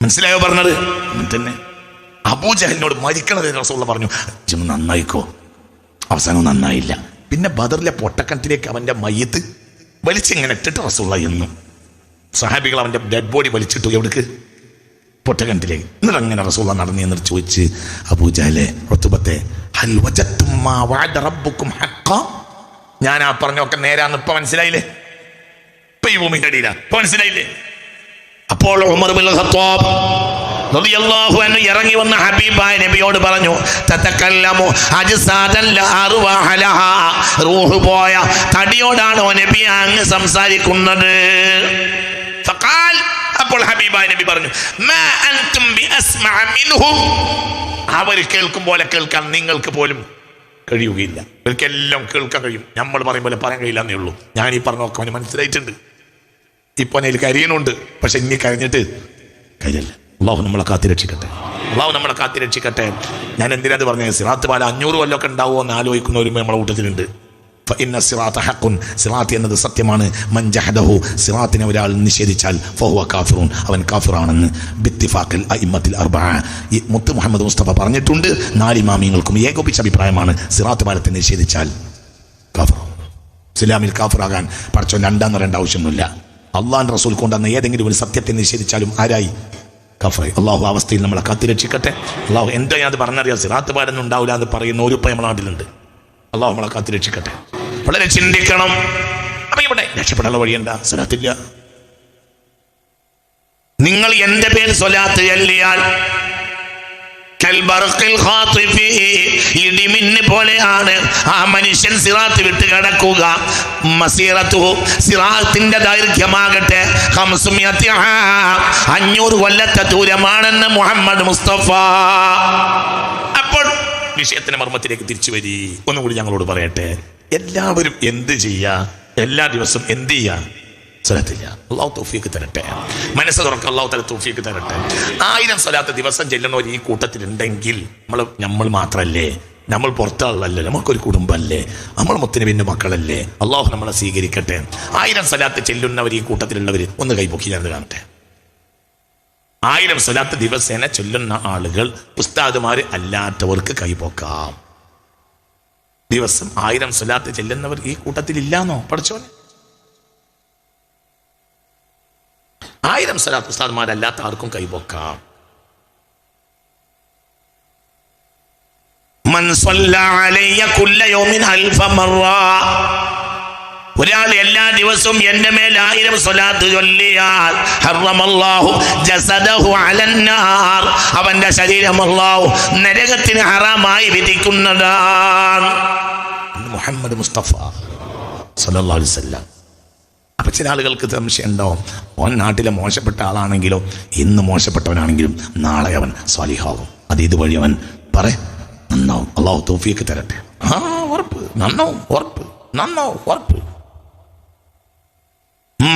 മനസ്സിലായോ പറഞ്ഞത്? തന്നെ അബൂജഹലിനോട് മരിക്കണത് റസൂലുള്ള പറഞ്ഞു, ഇജ്ജ് നന്നായിക്കോ. അവസാനം നന്നായില്ല. പിന്നെ ബദറിലെ പൊട്ടക്കണത്തിലേക്ക് അവൻ്റെ മയ്യത്ത് വലിച്ചിങ്ങനെ ഇട്ടിട്ട് റസൂലുള്ള എന്നും സഹാബികൾ അവൻ്റെ ഡെഡ് ബോഡി വലിച്ചിട്ടു എവിടേക്ക്? പൊട്ടക്കണത്തിലേക്ക്. എന്നിട്ട് അങ്ങനെ റസൂലുള്ള നടന്നു എന്നിട്ട് ചോദിച്ച്, അബൂജഹലെ, ഉത്ബത്തെ, ഹൽ വജത്തും മാ വഅദ റബ്ബുക്കും ഹഖ്ഖ, ഞാൻ ആ പറഞ്ഞൊക്കെ നേരാന്ന് ഇപ്പം മനസ്സിലായില്ലേ? ഇപ്പൊ ഈ ഭൂമിയുടെ അടിയിലാണ്. മനസ്സിലായില്ലേ? അപ്പോൾ ഉമർ ഇബ്നുൽ ഖത്താബ് റളിയല്ലാഹു അൻഹു ഇറങ്ങി വന്ന ഹബീബായ നബിയോട് പറഞ്ഞു, തതകല്ലമു അജ്സാദൻ ലാ അർവാഹ ലഹാ, റൂഹ് പോയ തടിയോടാണോ നബി അങ്ങ് സംസാരിക്കുന്നത്? ഫഖാൽ, അപ്പോൾ ഹബീബായ നബി പറഞ്ഞു, മാ അൻതും ബിഅസ്മഅ മിൻഹും, അവർ കേൾക്കും പോലെ കേൾക്കാൻ നിങ്ങൾക്ക് പോലും കഴിയുകയില്ല. ഇവർക്കെല്ലാം കേൾക്കാൻ കഴിയും, നമ്മൾ പറയും പോലെ പറയാൻ കഴിയില്ല എന്നേ ഉള്ളൂ. ഞാൻ ഈ പറഞ്ഞൊക്കെ അവന് മനസ്സിലായിട്ടുണ്ട്. ഇപ്പൊ അതിൽ കരയുന്നുണ്ട്, പക്ഷെ ഇനി കരഞ്ഞിട്ട് കാര്യമില്ല. അള്ളാഹു നമ്മളെ കാത്തിരക്ഷിക്കട്ടെ, അള്ളാഹു നമ്മളെ കാത്തിരക്ഷിക്കട്ടെ. ഞാൻ എന്തിനാത് പറഞ്ഞത്? സിറാത്ത് പാല 500 കൊല്ലമൊക്കെ ഉണ്ടാവുമോ എന്ന് ആലോചിക്കുന്നവരും നമ്മളെ കൂട്ടത്തിലുണ്ട്. ഫഇന്ന സിറാത്ത ഹഖുൻ, സിറാത്ത് എന്നത് സത്യമാണ്. മൻ ജഹദഹു, സിറാത്തിനെ ഒരാൾ നിഷേധിച്ചാൽ ഫഹുവ കാഫിറുൻ, അവൻ കാഫിറാണെന്ന് ബിത്തിഫാഖിൽ അഇമ്മത്തിൽ അർബഅ, ഈ മുത്ത് മുഹമ്മദ് മുസ്തഫ പറഞ്ഞിട്ടുണ്ട്. 4 ഇമാമിങ്ങൾക്കും ഏകോപിച്ച അഭിപ്രായമാണ്, സിറാത്ത് പാലത്തെ നിഷേധിച്ചാൽ കാഫിർ. ഇസ്ലാമിൽ കാഫിറാകാൻ പടച്ചോൻ 2 പറയേണ്ട ആവശ്യമൊന്നുമില്ല. അള്ളാഹുവിന്റെ റസൂൽ കൊണ്ടുവന്ന ഏതെങ്കിലും ഒരു സത്യത്തെ നിഷേധിച്ചാലും ആരായി? കാഫിറായി. അള്ളാഹു അവസ്ഥയിൽ നമ്മളെ കാത്തിരക്ഷിക്കട്ടെ. അള്ളാഹു എന്താ ഞാൻ അത് പറഞ്ഞറിയാം, സിറാത്ത് പാലൊന്നും ഉണ്ടാവില്ല എന്ന് പറയുന്ന ഒരു നമ്മളെ നാട്ടിലുണ്ട്. അള്ളാഹു നമ്മളെ കാത്തിരക്ഷിക്കട്ടെ. വളരെ ചിന്തിക്കണം. അപ്പൊ ഇവിടെ രക്ഷപ്പെടാനുള്ള വഴി എന്താ? സ്വലാത്തില്ല. നിങ്ങൾ എന്റെ പേര് സ്വലാത്ത് ചൊല്ലിയാൽ ഇടിമിന്ന് പോലെയാണ് ആ മനുഷ്യൻ സിറാത്ത് വിട്ട് കിടക്കുക. സിറാത്തിന്റെ ദൈർഘ്യമാകട്ടെ 500 കൊല്ലത്തെ ദൂരമാണെന്ന് മുഹമ്മദ് മുസ്തഫ. അപ്പോൾ വിഷയത്തിന്റെ മർമ്മത്തിലേക്ക് തിരിച്ചു വരി. ഒന്നുകൂടി ഞങ്ങളോട് പറയട്ടെ, എല്ലാവരും എന്ത് ചെയ്യാ? എല്ലാ ദിവസവും എന്ത് ചെയ്യാ? സ്വലാത്തില്ല. അള്ളാഹു തൗഫീഖ് തരട്ടെ, മനസ്സ് തുറക്ക, അള്ളാഹു തആല തൗഫീഖ് തരട്ടെ. 1000 സ്വലാത്ത് ദിവസം ചെല്ലുന്നവർ ഈ കൂട്ടത്തിലുണ്ടെങ്കിൽ നമ്മൾ മാത്രല്ലേ, നമ്മൾ പുറത്താളല്ലേ, നമുക്കൊരു കുടുംബമല്ലേ, നമ്മൾ മുത്തുനബിന്റെ മക്കളല്ലേ. അള്ളാഹു നമ്മളെ സ്വീകരിക്കട്ടെ. 1000 സ്വലാത്ത് ചെല്ലുന്നവർ ഈ കൂട്ടത്തിലുള്ളവർ ഒന്ന് കൈപൊക്കി ഞാൻ കാണട്ടെ. 1000 സ്വലാത്ത് ദിവസേന ചൊല്ലുന്ന ആളുകൾ, ഉസ്താദുമാര് അല്ലാത്തവർക്ക് കൈപൊക്കാം. ദിവസം 1000 സ്വലാത്ത് ചെല്ലുന്നവർ ഈ കൂട്ടത്തിൽ ഇല്ലാന്നോ പഠിച്ചോനെ? 1000 സ്വലാത്ത് ഉസ്താദുമാരല്ലാത്ത ആർക്കും കൈപൊക്കാം. മൻ സ്വല്ലാ അലയ്യ കുല്ല യൗമിൻ അൽഫ മർറ, ഒരാൾ എല്ലാ ദിവസവും എന്റെ മേൽ 1000 സ്വലാത്ത് ചൊല്ലിയാൽ ഹറമല്ലാഹു ജസദഹു അലന്നാർ, അവന്റെ ശരീരം അല്ലാഹു നരകത്തിന് ഹറാമായി വിധിക്കുന്നതാണ്. മുഹമ്മദ് മുസ്തഫ സല്ലല്ലാഹു അലൈഹി വസല്ലം. അപ്പൊ ചില ആളുകൾക്ക് സംശയം ഉണ്ടാവും, അവൻ നാട്ടിലെ മോശപ്പെട്ട ആളാണെങ്കിലോ, ഇന്ന് മോശപ്പെട്ടവനാണെങ്കിലും നാളെ അവൻ സ്വാലിഹാവും, അത് ഇതുവഴി അവൻ നന്നാവും. അള്ളാഹു തൗഫീഖ് തരട്ടെ. ഉറപ്പ് നന്നാവും, ഉറപ്പ് നന്നാവും, ഉറപ്പ്.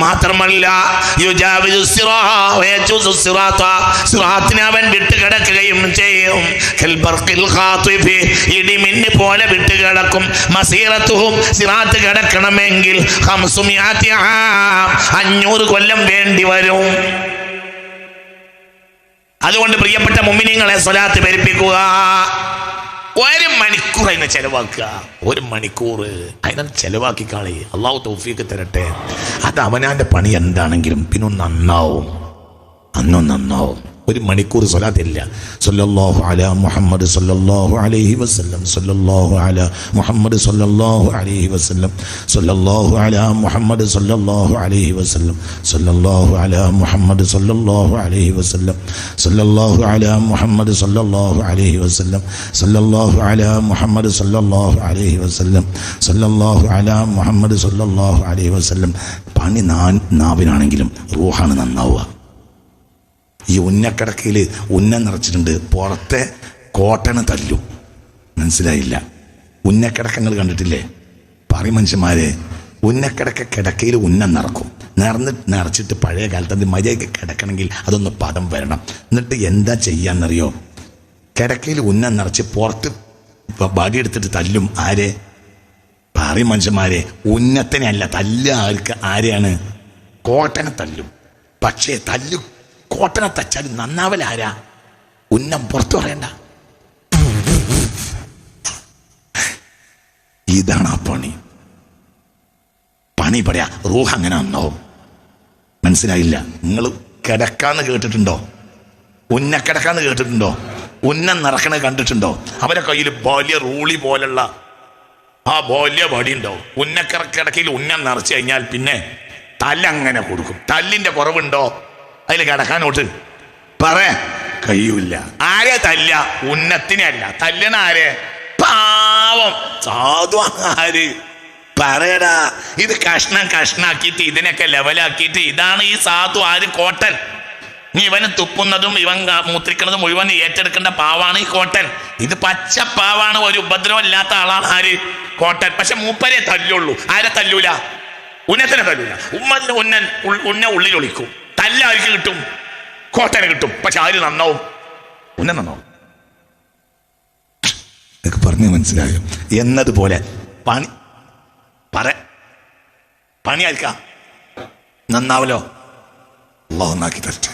മാത്രമല്ല സിറാത്തിനെ അവൻ വിട്ടുകിടക്കുകയും ചെയ്യും. ഇടിമിന്ന് പോലെ വിട്ടുകിടക്കും. മസീറത്തുഹും, സിറാത്ത് കിടക്കണമെങ്കിൽ 500 കൊല്ലം വേണ്ടി വരും. അതുകൊണ്ട് പ്രിയപ്പെട്ട മുഅ്മിനീങ്ങളെ, സ്വലാത്ത് പെരുപ്പിക്കുക. 1 മണിക്കൂർ അതിനെ ചെലവാക്കുക. 1 മണിക്കൂർ അതിനെ ചെലവാക്കി കളി. അള്ളാഹു തൗഫീഖ് തരട്ടെ. അത് അവനാന്റെ പണി എന്താണെങ്കിലും പിന്നെ നന്നാവും, നന്നാവും. 1 മണിക്കൂർ സ്വലാത്തില്ല. സല്ലല്ലാഹു അലാ മുഹമ്മദ് സല്ലല്ലാഹു അലൈഹി വസല്ലം, സല്ലല്ലാഹു അലാ മുഹമ്മദ് സല്ലല്ലാഹു അലൈഹി വസല്ലം, സല്ലല്ലാഹു അലാ മുഹമ്മദ് സല്ലല്ലാഹു അലൈഹി വസല്ലം, സല്ലല്ലാഹു അലാ മുഹമ്മദ് സല്ലല്ലാഹു അലൈഹി വസല്ലം, സല്ലല്ലാഹു അലാ മുഹമ്മദ് സല്ലല്ലാഹു അലൈഹി വസല്ലം, സല്ലല്ലാഹു അലാ മുഹമ്മദ് സല്ലല്ലാഹു അലൈഹി വസല്ലം, സല്ലല്ലാഹു അലാ മുഹമ്മദ് സല്ലല്ലാഹു അലൈഹി വസല്ലം. പണി നാവിനാണെങ്കിലും റൂഹാണ് നന്നാവുക. ഈ ഉന്നക്കിടക്കയിൽ ഉന്നം നിറച്ചിട്ടുണ്ട്, പുറത്തെ കോട്ടണ് തല്ലും. മനസ്സിലായില്ല? ഉന്നക്കിടക്കങ്ങൾ കണ്ടിട്ടില്ലേ? പറയും മനുഷ്യന്മാരെ, കിടക്കയിൽ ഉന്നം നിറക്കും. നിറച്ചിട്ട് പഴയ കാലത്ത് മര്യാദയ്ക്ക് കിടക്കണമെങ്കിൽ അതൊന്ന് പദം വരണം. എന്നിട്ട് എന്താ ചെയ്യാന്നറിയോ? കിടക്കയിൽ ഉന്നം നിറച്ച് പുറത്ത് വടിയെടുത്തിട്ട് തല്ലും. ആരെ? പറയും മനുഷ്യന്മാരെ, ഉന്നത്തിനെ അല്ല തല്ല്. ആരെയാണ്? കോട്ടനെ തല്ലും. പക്ഷേ കോട്ടനെ തച്ചാലും നന്നാവലാരാ? ഉന്നം പുറത്തു പറയണ്ട. ഇതാണ് ആ പണി പറയാ. റൂഹ് അങ്ങനെ നന്നാവും. മനസ്സിലായില്ല? നിങ്ങൾ കിടക്കാന്ന് കേട്ടിട്ടുണ്ടോ? ഉന്നക്കിടക്കാന്ന് കേട്ടിട്ടുണ്ടോ? ഉന്നം നിറക്കണത് കണ്ടിട്ടുണ്ടോ? അവരെ കയ്യിൽ വലിയ റൂളി പോലുള്ള വലിയ വടി ഉണ്ടാവും. ഉന്നക്കിടക്കയിൽ ഉന്നം നിറച്ചു കഴിഞ്ഞാൽ പിന്നെ തല്ലങ്ങനെ കൊടുക്കും. തല്ലിന്റെ കുറവുണ്ടോ അതിൽ കിടക്കാനോട്ട് പറ കഴിയൂല. ആരെ തല്ല? ഉന്നത്തിനല്ല തല്ലണ ആരെ? പാവം സാധു. ആര് പറയടാ? ഇത് കഷ്ണം കഷ്ണാക്കിയിട്ട് ഇതിനൊക്കെ ലെവലാക്കിയിട്ട് ഇതാണ് ഈ സാധു. ആര്? കോട്ടൻ. ഇവന് തുപ്പുന്നതും ഇവൻ മൂത്രിക്കുന്നതും മുഴുവൻ ഏറ്റെടുക്കേണ്ട പാവാണ് ഈ കോട്ടൻ. ഇത് പച്ച പാവാണ്, ഒരു ഉപദ്രവം ഇല്ലാത്ത ആളാണ് ആര്? കോട്ടൻ. പക്ഷെ മൂപ്പരെ തല്ലുള്ളൂ. ആരെ തല്ലൂല? ഉന്നത്തിനെ തല്ലൂല. ഉന്ന ഉള്ളിലൊളിക്കും. തല്ല ആർക്ക് കിട്ടും? കോട്ടന് കിട്ടും. പക്ഷെ ആര് നന്നാവും? ഉന്ന നന്നാവും. ഇതൊക്കെ പറഞ്ഞു മനസ്സിലായോ? എന്നതുപോലെ പണി പണി ആയിരിക്കാം നന്നാവല്ലോ. അള്ളാഹു നന്നാക്കി തരട്ടെ.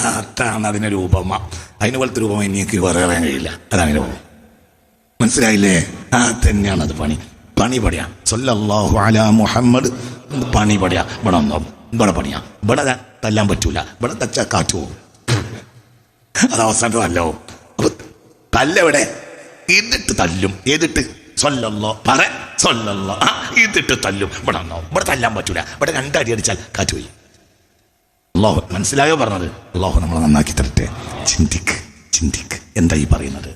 അതാണ് അതിനൊരു ഉപമ. അതിന് പോലത്തെ രൂപം എനിക്ക് വേറെ അറിയാൻ കഴിയില്ല. അതാണ് രൂപം. മനസ്സിലായില്ലേ? തന്നെയാണ് അത്. പണി പടിയാ. സല്ലല്ലാഹു അലാ മുഹമ്മദ്. പണി പടിയാ. ഇവിടെ പണിയാ. ഇവിടെ തല്ലാൻ പറ്റൂല. ഇവിടെ തച്ചാ കാറ്റു പോകും. അത് അവസാനത്തെ തല്ലാവും. അപ്പൊ തല്ലെവിടെ? ഇതിട്ട് തല്ലും. ഏതിട്ട്? ഇതിട്ട് തല്ലും. ഇവിടെ നന്നാവും. ഇവിടെ തല്ലാൻ പറ്റൂല. ഇവിടെ രണ്ടടി അടിച്ചാൽ കാറ്റ് പോയി. അള്ളാഹു മനസ്സിലായോ പറഞ്ഞത്? അള്ളാഹു നമ്മളെ നന്നാക്കി തരട്ടെ. ചിന്തിക്ക് എന്താ ഈ പറയുന്നത്?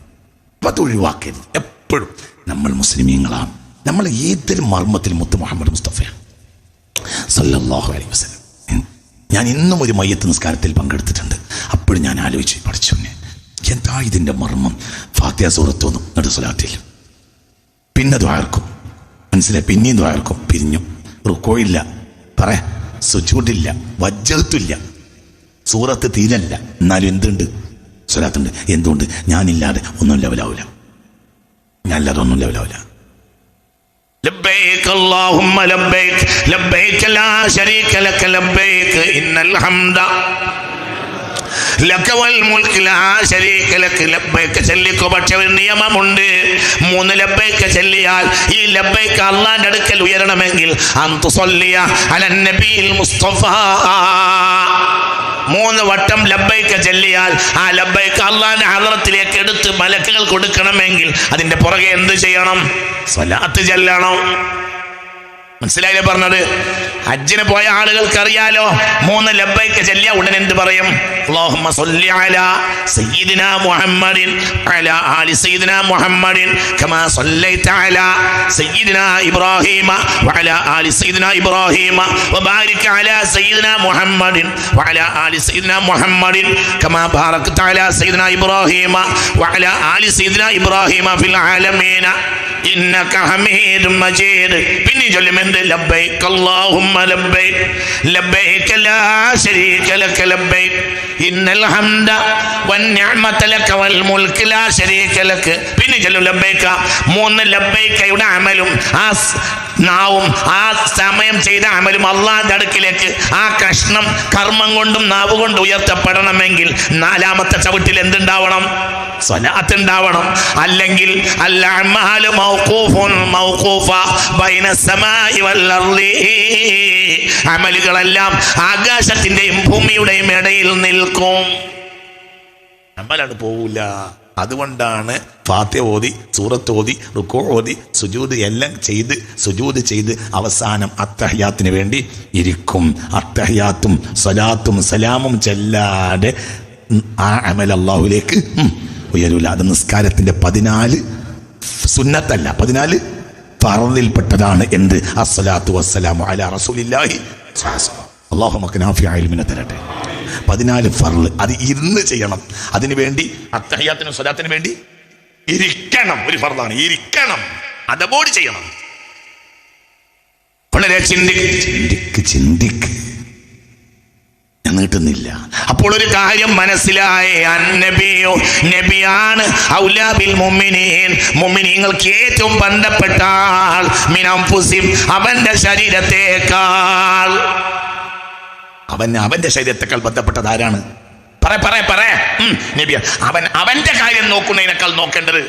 അപ്പൊ അത് ഒഴിവാക്കരുത്. എപ്പോഴും നമ്മൾ മുസ്ലിമീങ്ങളാണ്. നമ്മൾ ഏതൊരു മർമ്മത്തിൽ മുത്ത് മുഹമ്മദ് മുസ്തഫയാണ് സല്ലല്ലാഹു അലൈഹി വസല്ലം. ഞാൻ ഇന്നും ഒരു മയ്യത്ത് നിസ്കാരത്തിൽ പങ്കെടുത്തിട്ടുണ്ട്. അപ്പോഴും ഞാൻ ആലോചിച്ചു, പഠിച്ചോനെ എന്താ ഇതിൻ്റെ മർമ്മം? ഫാത്തിഹ സൂറത്ത് തോന്നും നടുവ് സ്വലാത്തിൽ, പിന്നെ ദ്വാർക്കും. മനസ്സിലായി? പിന്നെയും ദ്വാർക്കും. പിരിഞ്ഞു. റുക്കോയില്ല, സുജൂദില്ല, വജ്ജത്തുമില്ല, സൂറത്ത് തീരല്ല. എന്നാലും എന്തുണ്ട്? സ്വലാത്തുണ്ട്. എന്തുകൊണ്ട്? ഞാനില്ലാതെ ഒന്നും ലെവലാവില്ല. ഞാനില്ലാതെ ഒന്നും ലെവലാവില്ല. ലബ്ബൈക അല്ലാഹുമ്മ ലബ്ബൈക ലബ്ബൈക ലാ ശരീക ലക ലബ്ബൈക ഇന്നൽ ഹംദ ലക വൽ മുൽക്ക് ലാ ശരീക ലക ലബ്ബൈക ചൊല്ലിക്കോ. പക്ഷേ ഒരു നിയമമുണ്ട്. 3 ലബ്ബൈക ചൊല്ലിയാൽ ഈ ലബ്ബൈക അല്ലാഹുവിന്റെ അടുക്കൽ ഉയരണമെങ്കിൽ അൻതു സല്ലിയ അലൻ നബിയിൽ മുസ്തഫ. 3 വട്ടം ലബ്ബൈക ചൊല്ലിയാൽ ആ ലബ്ബൈക അല്ലാഹുവിന്റെ ഹദ്റത്തിലേക്ക് എടുത്ത് മലക്കുകൾ കൊടുക്കണമെങ്കിൽ അതിന്റെ പുറകെ എന്ത് ചെയ്യണം? സ്വലാത്ത് ചൊല്ലണം. മനസ്സിലായില്ലേ പറഞ്ഞത്? ഹജ്ജിന് പോയ ആളുകൾക്ക് അറിയാലോ. 3 ലബ്ബൈക ചൊല്ലിയ ഉടൻ എന്ത് പറയും? അല്ലാഹുമ്മ സ്വല്ലി അലാ സയ്യിദിനാ മുഹമ്മദിൻ അലാ ആലി സയ്യിദിനാ മുഹമ്മദിൻ കമാ സ്വല്ലൈത അലാ സയ്യിദിനാ ഇബ്രാഹീമ വഅലാ ആലി സയ്യിദിനാ ഇബ്രാഹീമ വബാരിക് അലാ സയ്യിദിനാ മുഹമ്മദിൻ വഅലാ ആലി സയ്യിദിനാ മുഹമ്മദിൻ കമാ ബാറക്ത അലാ സയ്യിദിനാ ഇബ്രാഹീമ വഅലാ ആലി സയ്യിദിനാ ഇബ്രാഹീമ ഫിൽ ആലമീന ഇന്നക ഹമീദും മജീദ്. പിന്നെ ചൊല്ലുമെന്ത്? ലബ്ബൈക അല്ലാഹുമ്മ ലബ്ബൈക ലബ്ബൈക ലാ ശരീക ലക ലബ്ബൈക ഇന്നൽ ഹംദ വൻ നിഅമത ലക വൽ മുൽക്ക് ലാ ശരീക ലക. പിന്നെ ചൊല്ലും ലബ്ബൈക. 3 ലബ്ബൈകയുടെ അമലും ആ നാവും ആ സമയം ചെയ്ത അമലും അള്ളാഹുവിന്റെ അടുക്കിലേക്ക് ആ കഷ്ണം കർമ്മം കൊണ്ടും നാവ് കൊണ്ട് ഉയർത്തപ്പെടണമെങ്കിൽ 4ാമത്തെ ചവിട്ടിൽ എന്തുണ്ടാവണം? സ്വലാത്ത് ഉണ്ടാവണം. അല്ലെങ്കിൽ അൽഅമാലു മൗഖൂഫുൻ മൗഖൂഫ ബൈന സമാഇ വൽ അർളി. അമലുകളെല്ലാം ആകാശത്തിന്റെയും ഭൂമിയുടെയും ഇടയിൽ നിൽക്കും. അമലാണ് പോവില്ല. അതുകൊണ്ടാണ് ഫാത്തിഹ ഓതി, സൂറത്ത് ഓതി, റുക്കൂ ഓതി, സുജൂദ് എല്ലാം ചെയ്ത് സുജൂദ് ചെയ്ത് അവസാനം അത്തഹിയാത്തിന് വേണ്ടി ഇരിക്കും. അത്തഹിയാത്തും സ്വലാത്തും സലാമും ചെല്ലാതെ ആ അമൽ അല്ലാഹുവിലേക്ക് ഉയരൂല. അത് നിസ്കാരത്തിന്റെ 14 സുന്നത്തല്ല, 14 ഫർളിൽപ്പെട്ടതാണ്. എന്ത്? അസ്സലാത്തു വസ്സലാമു അലാ റസൂലില്ലാഹി. അല്ലാഹു നമുക്ക് നാഫിഅ ഇൽമിനെ തരട്ടെ. 14 ഫർള് അത് ഇരുന്ന് ചെയ്യണം. അതിനു വേണ്ടി അത്തഹിയാത്തിനും സ്വലാത്തിനും വേണ്ടി ഇരിക്കണം. ഒരു ഫർളാണ്, ഇരിക്കണം. അതബോടി ചെയ്യണം. വളരെ ചിന്തിക്ക്. ഞാൻ നീട്ടുന്നില്ല. അപ്പോൾ ഒരു കാര്യം മനസ്സിലായേ, അന്നബിയോ നബിയാണ് ഔലാ ബിൽ മുഅ്മിനീൻ. മുഅ്മിനീങ്ങൾക്ക് ഏറ്റവും ബന്ധപ്പെട്ട ആൾ മിൻ അൻഫുസിഹിം, അവന്റെ ശരീരത്തേക്കാൾ. അവന്റെ ശരീരത്തേക്കാൾ ബന്ധപ്പെട്ടത് ആരാണ്? പറ നബി. അവന്റെ കാര്യം നോക്കുന്നതിനേക്കാൾ നോക്കേണ്ടത്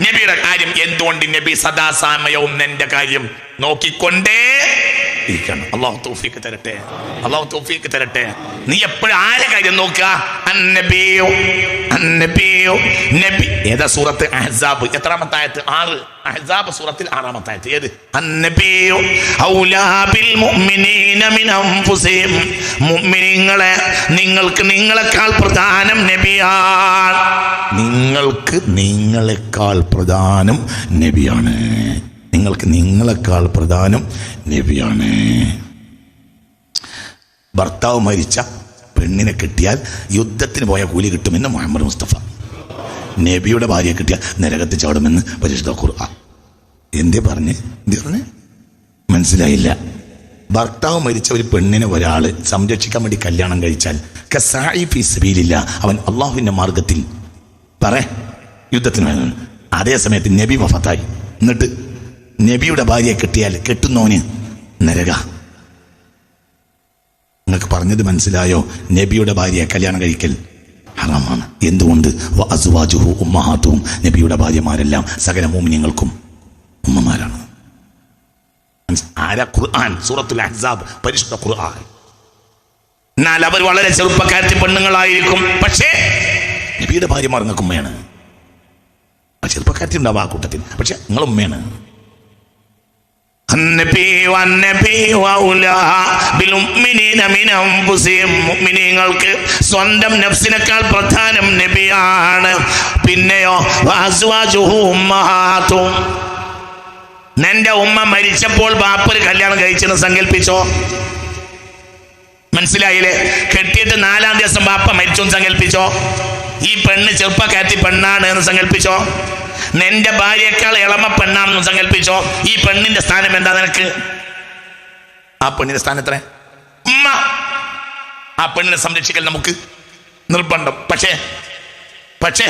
നബിയുടെ കാര്യം. എന്തുകൊണ്ട് നബി സദാസമയവും എന്റെ കാര്യം നോക്കിക്കൊണ്ടേ ഇരിക്കണം. അള്ളാഹു തൗഫീഖ് തരട്ടെ, അള്ളാഹു തൗഫീഖ് തരട്ടെ. നീ എപ്പോഴും ആരെ കാര്യം നോക്കുക? അന്നബിയോ അന്നബിയോ നബി. ഏതാ സൂറത്ത്? അഹ്സാബ്. എത്രാമത്തെ ആയത്ത്? 6. അഹ്സാബ് സൂറത്തിൽ 6ാമത്തെ ആയത്ത്. ഏത്? അന്നബിയോ ഔലാ ബിൽ മുഅ്മിനീന മിൻ അൻഫുസിഹിം. മുഅ്മിനീങ്ങളെ നിങ്ങൾക്ക് നിങ്ങളെക്കാൾ പ്രധാനം നബിയാണ്. നിങ്ങൾക്ക് നിങ്ങളെക്കാൾ പ്രധാനം നബിയാണ്. നിങ്ങൾക്ക് നിങ്ങളെക്കാൾ പ്രധാനം നബിയാണ്. ഭർത്താവ് മരിച്ച പെണ്ണിനെ കിട്ടിയാൽ യുദ്ധത്തിന് പോയ കൂലി കിട്ടുമെന്ന് മുഹമ്മദ് മുസ്തഫ. നബിയുടെ ഭാര്യയെ കിട്ടിയാൽ നരകത്തിൽ ചാടുമെന്ന് പരിശുദ്ധ ഖുർആൻ. എന്തേ പറഞ്ഞ് മനസ്സിലായില്ല. ഭർത്താവ് മരിച്ച ഒരു പെണ്ണിനെ ഒരാൾ സംരക്ഷിക്കാൻ വേണ്ടി കല്യാണം കഴിച്ചാൽ കസാഇ ഫീ സബീലില്ല, അവൻ അള്ളാഹുവിൻ്റെ മാർഗത്തിൽ യുദ്ധത്തിന്. അതേ സമയത്ത് നബി വഫാത്തായി. എന്നിട്ട് നബിയുടെ ഭാര്യയെ കിട്ടിയാൽ കെട്ടുന്നവന് നരക. നിങ്ങൾക്ക് പറഞ്ഞത് മനസ്സിലായോ? നബിയുടെ ഭാര്യയെ കല്യാണം കഴിക്കൽ ഹറാമാണ്. എന്തുകൊണ്ട്? വഅസ്വാജുഹു ഉമ്മഹാത്തുഹും. നബിയുടെ ഭാര്യമാരെല്ലാം സകല മുഅ്മിനീങ്ങൾക്കും ഉമ്മമാരാണ്. ആരാ? ഖുർആൻ, സൂറത്തുൽ അഹ്സാബ്, പരിശുദ്ധ ഖുർആൻ. എന്നാൽ അവർ വളരെ ചെറുപ്പക്കാരത്തി പെണ്ണുങ്ങളായിരിക്കും. പക്ഷേ നബിയുടെ ഭാര്യമാർ നിങ്ങൾക്ക് ഉമ്മയാണ്. ചെറുപ്പക്കാരത്തി ഉണ്ടാവും ആ കൂട്ടത്തിൽ, പക്ഷെ നിങ്ങൾ ഉമ്മയാണ്. മുഅ്മിനീങ്ങൾക്ക് സ്വന്തം നഫ്സിനേക്കാൾ പ്രധാനം നബിയാണ്. പിന്നെയോ നിന്റെ ഉമ്മ മരിച്ചപ്പോൾ ബാപ്പര് കല്യാണം കഴിച്ചെന്ന് സങ്കല്പിച്ചോ? മനസ്സിലായില്ലേ? കെട്ടിയിട്ട് 4ാം ദിവസം ബാപ്പ മരിച്ചു എന്ന് സങ്കല്പിച്ചോ? ഈ പെണ്ണ് ചെറുപ്പക്കാരത്തി പെണ്ണാണ് എന്ന് സങ്കല്പിച്ചോ? നിന്റെ ഭാര്യയേക്കാൾ ഇളമ പെണ്ണാണെന്ന് സങ്കല്പിച്ചോ? ഈ പെണ്ണിന്റെ സ്ഥാനം എന്താ നിനക്ക്? ആ പെണ്ണിന്റെ സ്ഥാനം എത്ര? ഉമ്മ. ആ പെണ്ണിനെ സംരക്ഷിക്കൽ നമുക്ക് നിർബന്ധം. പക്ഷേ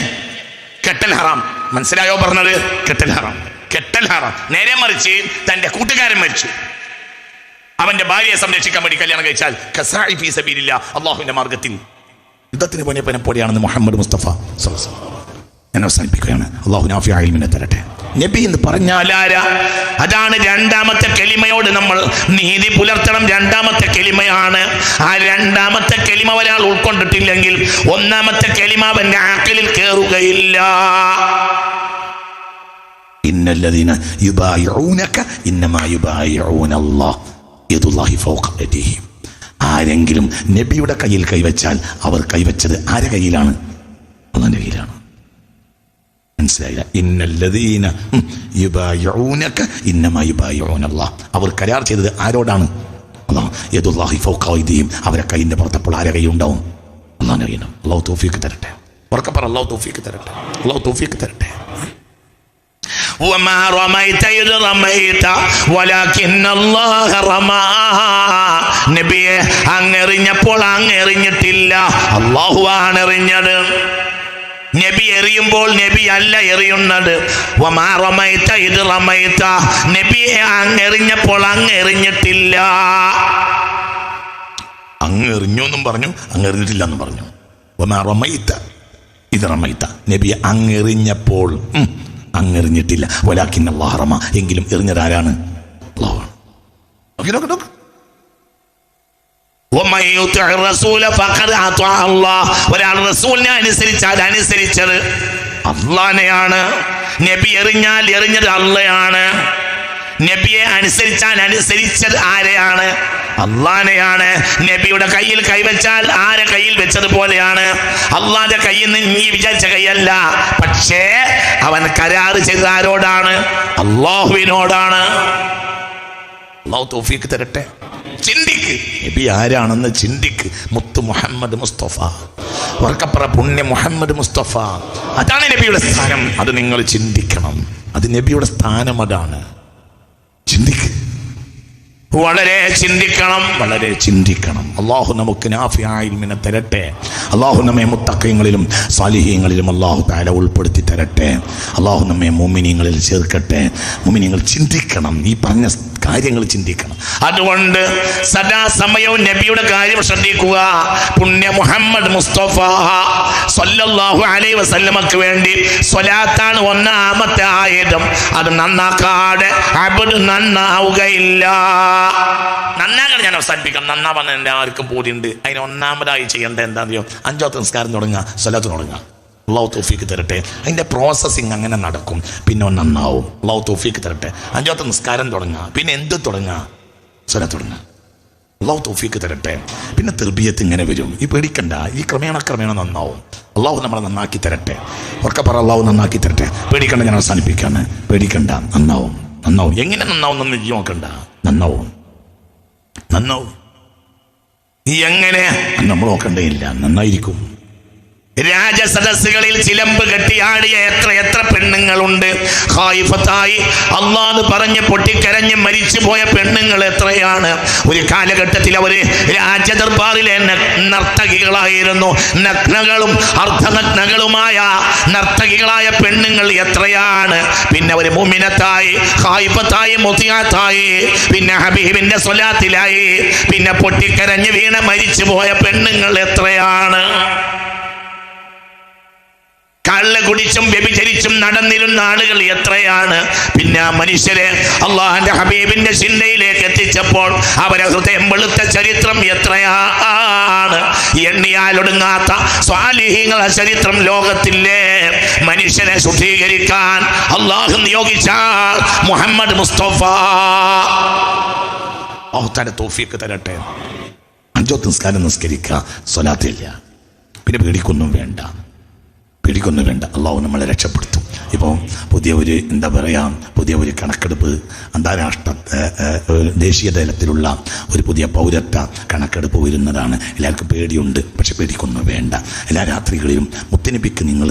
കെട്ടൽ ഹറാം. മനസ്സിലായോ പറഞ്ഞത്? കെട്ടൽ ഹറാം, കെട്ടൽ ഹറാം. നേരെ മറിച്ച് തന്റെ കൂട്ടുകാരൻ മരിച്ചു, അവന്റെ ഭാര്യയെ സംരക്ഷിക്കാൻ വേണ്ടി കല്യാണം കഴിച്ചാൽ കസാഇ ഫീ സബീലില്ലാ, അള്ളാഹുവിന്റെ മാർഗത്തിൽ യുദ്ധത്തിന് പോലെയാണെന്ന് മുഹമ്മദ് മുസ്തഫ സ്വല്ലല്ലാഹു അലൈഹി വസല്ലം. ഞാൻ അവസാനിപ്പിക്കുകയാണ്. അള്ളാഹു നാഫിയ ഇൽമിനെ തരട്ടെ. നബി എന്ന് പറഞ്ഞാൽ ആരാ? അതാണ് 2ാമത്തെ കലിമയോട് നമ്മൾ നീതി പുലർത്തണം. 2ാമത്തെ കലിമയാണ്. ആ 2ാമത്തെ കലിമ ഒരാൾ ഉൾക്കൊണ്ടിട്ടില്ലെങ്കിൽ 1ാമത്തെ കലിമ അവന്റെ അഖലിൽ കയറുകയില്ല. ഇന്നല്ലദീന യുബായിഊനക ഇന്നമാ യുബായിഊന അല്ലാഹ് യദുല്ലാഹി ഫൗഖ യദിഹിം. ആരെങ്കിലും നബിയുടെ കയ്യിൽ കൈവച്ചാൽ അവർ കൈവച്ചത് ആരുടെ കയ്യിലാണ്? അല്ലാഹുവിന്റെ കയ്യിലാണ്. മനസ്സിലായില്ല? ഇന്നല്ലദീന യുബായിഊനക ഇന്നമാ യുബായിഊന അല്ലാഹ്. അവർ കരാർ ചെയ്തത് ആരോടാണ്? അല്ലാഹ്. യദുല്ലാഹി ഫൗഖ യദിഹിം. അവരുടെ കൈയിന്റെ പുറത്തപ്പോൾ ആരുടെ കൈ ഉണ്ടാവും? അല്ലാഹുവിന്റെ കയ്യിലാണ്. അല്ലാഹു തൗഫീഖ് തരട്ടെ. ഉറക്കെ പറ, അല്ലാഹു തൗഫീഖ് തരട്ടെ, അല്ലാഹു തൗഫീഖ് തരട്ടെ. وما رميت إذ رميت ولكن الله رمى. നബിയെ അങ്ങെറിഞ്ഞപ്പോൾ അങ്ങെറിഞ്ഞിട്ടില്ല, അല്ലാഹുവാണ് എറിഞ്ഞത്. നബി എറിയുമ്പോൾ നബി അല്ല എറിയുന്നത്. വമാ റമൈത ഇദ് റമൈത. നബിയെ അങ്ങെറിഞ്ഞപ്പോൾ അങ്ങെറിഞ്ഞിട്ടില്ല. അങ്ങെറിഞ്ഞു എന്നും പറഞ്ഞു, അങ്ങെറിഞ്ഞിട്ടില്ല എന്നും പറഞ്ഞു. വമാ റമൈത ഇദ് റമൈത. നബിയെ അങ്ങെറിഞ്ഞപ്പോൾ അങ്ങെറിഞ്ഞിട്ടില്ല. വലാകിൻ അല്ലാഹു റമ. എങ്കിലും എറിഞ്ഞതാരാണ്? അല്ലാഹുവാണ്. ഒരാൾ റസൂലിനെ അനുസരിച്ചാൽ അനുസരിച്ചത് അല്ലാഹനെയാണ്. നബി എറിഞ്ഞാൽ എറിഞ്ഞത് അള്ളയാണ്. നബിയെ അനുസരിച്ചാൽ അനുസരിച്ചത് ആരെയാണ്? അള്ളാനെയാണ്. നബിയുടെ കയ്യിൽ കൈവച്ചാൽ ആരെ കയ്യിൽ വെച്ചതുപോലെയാണ്. അള്ളാന്റെ കയ്യിൽ നിന്ന് നീ വിചാരിച്ച കൈയല്ല. പക്ഷേ അവൻ കരാറ് ചെയ്ത ആരോടാണ്? അള്ളാഹുവിനോടാണ്. അള്ളാഹു തൗഫീഖ് തരട്ടെ. ചിന്തിക്ക്, നബി ആരാണെന്ന് ചിന്തിക്ക്. മുത്ത് മുഹമ്മദ് മുസ്തഫ, വർക്കപ്പുറ പുണ്യ മുഹമ്മദ് മുസ്തഫ. അതാണ് നബിയുടെ സ്ഥാനം. അത് നിങ്ങൾ ചിന്തിക്കണം. അത് നബിയുടെ സ്ഥാനം. അതാണ്. ചിന്തിക്ക്, വളരെ ചിന്തിക്കണം, വളരെ ചിന്തിക്കണം. അള്ളാഹു നമുക്ക് നാഫിയ ഇൽമിനെ തരട്ടെ. അള്ളാഹു നമ്മെ മുത്തഖീങ്ങളിലും സാലിഹീങ്ങളിലും അള്ളാഹു തആല ഉൾപ്പെടുത്തി തരട്ടെ. അള്ളാഹു നമ്മെ മുഅ്മിനീങ്ങളിൽ ചേർക്കട്ടെ. മുഅ്മിനീങ്ങൾ ചിന്തിക്കണം, ഈ പറഞ്ഞ കാര്യങ്ങൾ ചിന്തിക്കണം. അതുകൊണ്ട് സദാസമയവും നബിയുടെ കാര്യം ശ്രദ്ധിക്കുക. പുണ്യ മുഹമ്മദ് മുസ്തഫ സ്വല്ലല്ലാഹു അലൈഹി വസല്ലമക്ക് വേണ്ടി സ്വലാത്താണ് ഒന്നാമത്തെ ആയുധം. അത് നന്നാക്കാതെ അബ്ദ് നന്നാവുകയില്ല. നന്നാകാൻ ഞാൻ അവസാനിപ്പിക്കാം. നന്നാവാൻ എൻ്റെ ആർക്കും പൂതിയുണ്ട്. അതിന് ഒന്നാമതായി ചെയ്യേണ്ടത് എന്താണെന്നറിയോ? 5 നിസ്കാരം തുടങ്ങുക, സ്വലാത്ത് തുടങ്ങുക. അള്ളാഹു തൗഫീക്ക് തരട്ടെ. അതിൻ്റെ പ്രോസസ്സിങ് അങ്ങനെ നടക്കും. പിന്നെ നന്നാവും. അള്ളാഹു തൗഫീക്ക് തരട്ടെ. 5 നിസ്കാരം തുടങ്ങുക. പിന്നെ എന്ത് തുടങ്ങുക? സ്വലാത്ത് തുടങ്ങുക. അള്ളാഹു തൗഫീക്ക് തരട്ടെ. പിന്നെ തെർബിയത്ത് ഇങ്ങനെ വരും. ഈ പേടിക്കണ്ട. ഈ ക്രമേണ നന്നാവും. അള്ളാഹു നമ്മളെ നന്നാക്കി തരട്ടെ. ഉറക്കെ പറ, അള്ളാഹു നന്നാക്കി തരട്ടെ. പേടിക്കണ്ട, ഞാൻ അവസാനിപ്പിക്കാണ്. പേടിക്കണ്ട, നന്നാവും. എങ്ങനെ നന്നാവും എന്ന് നോക്കണ്ട. നന്നാവും. എങ്ങനെ നമ്മൾ നോക്കണ്ടേയില്ല. നന്നായിരിക്കും. രാജസദസ്സുകളിൽ ചിലമ്പ് കെട്ടിയാടിയ എത്ര പെണ്ണുങ്ങളുണ്ട്. ഖായിഫത്തായി അള്ളാഹ് പറഞ്ഞ് പൊട്ടിക്കരഞ്ഞ് മരിച്ചുപോയ പെണ്ണുങ്ങൾ എത്രയാണ്. ഒരു കാലഘട്ടത്തിൽ അവർ രാജദർബാറിലെ നർത്തകികളായിരുന്നു. നഗ്നകളും അർദ്ധനഗ്നകളുമായ നർത്തകികളായ പെണ്ണുങ്ങൾ എത്രയാണ്. പിന്നെ ഒരു മുഅ്മിനത്തായി, ഖായിഫത്തായി, മുതിയാത്തായി, പിന്നെ ഹബീബിന്റെ സ്വലാത്തിലായി, പിന്നെ പൊട്ടിക്കരഞ്ഞ് വീണ മരിച്ചുപോയ പെണ്ണുങ്ങൾ എത്രയാണ്. കള്ള് കുടിച്ചും വ്യഭിചരിച്ചും നടന്നിരുന്ന ആളുകൾ എത്രയാണ്. പിന്നെ ആ മനുഷ്യരെ അള്ളാഹുവിന്റെ ഹബീബിന്റെ ചിന്തയിലേക്ക് എത്തിച്ചപ്പോൾ അവരെ ഹൃദയം വെളുത്ത ചരിത്രം എത്രയാണ്. എണ്ണിയാലൊടുങ്ങാത്ത സ്വാലിഹീങ്ങളുടെ ചരിത്രം ലോകത്തില്ലേ. മനുഷ്യനെ ശുദ്ധീകരിക്കാൻ അള്ളാഹു നിയോഗിച്ച മുഹമ്മദ് മുസ്തഫ. തൗഫീഖ് തരട്ടെ. 5 നിസ്കാരം നിസ്കരിക്കുക, സ്വലാത്തില്ല. പിന്നെ പേടിക്കൊന്നും വേണ്ട. അള്ളാഹു നമ്മളെ രക്ഷപ്പെടുത്തും. ഇപ്പോൾ പുതിയ ഒരു കണക്കെടുപ്പ്, അന്താരാഷ്ട്ര ദേശീയ തലത്തിലുള്ള ഒരു പുതിയ പൗരത്വ കണക്കെടുപ്പ് വരുന്നതാണ്. എല്ലാവർക്കും പേടിയുണ്ട്. പക്ഷെ പേടിക്കൊന്നും വേണ്ട. എല്ലാ രാത്രികളിലും മുത്തനബിക്ക് നിങ്ങൾ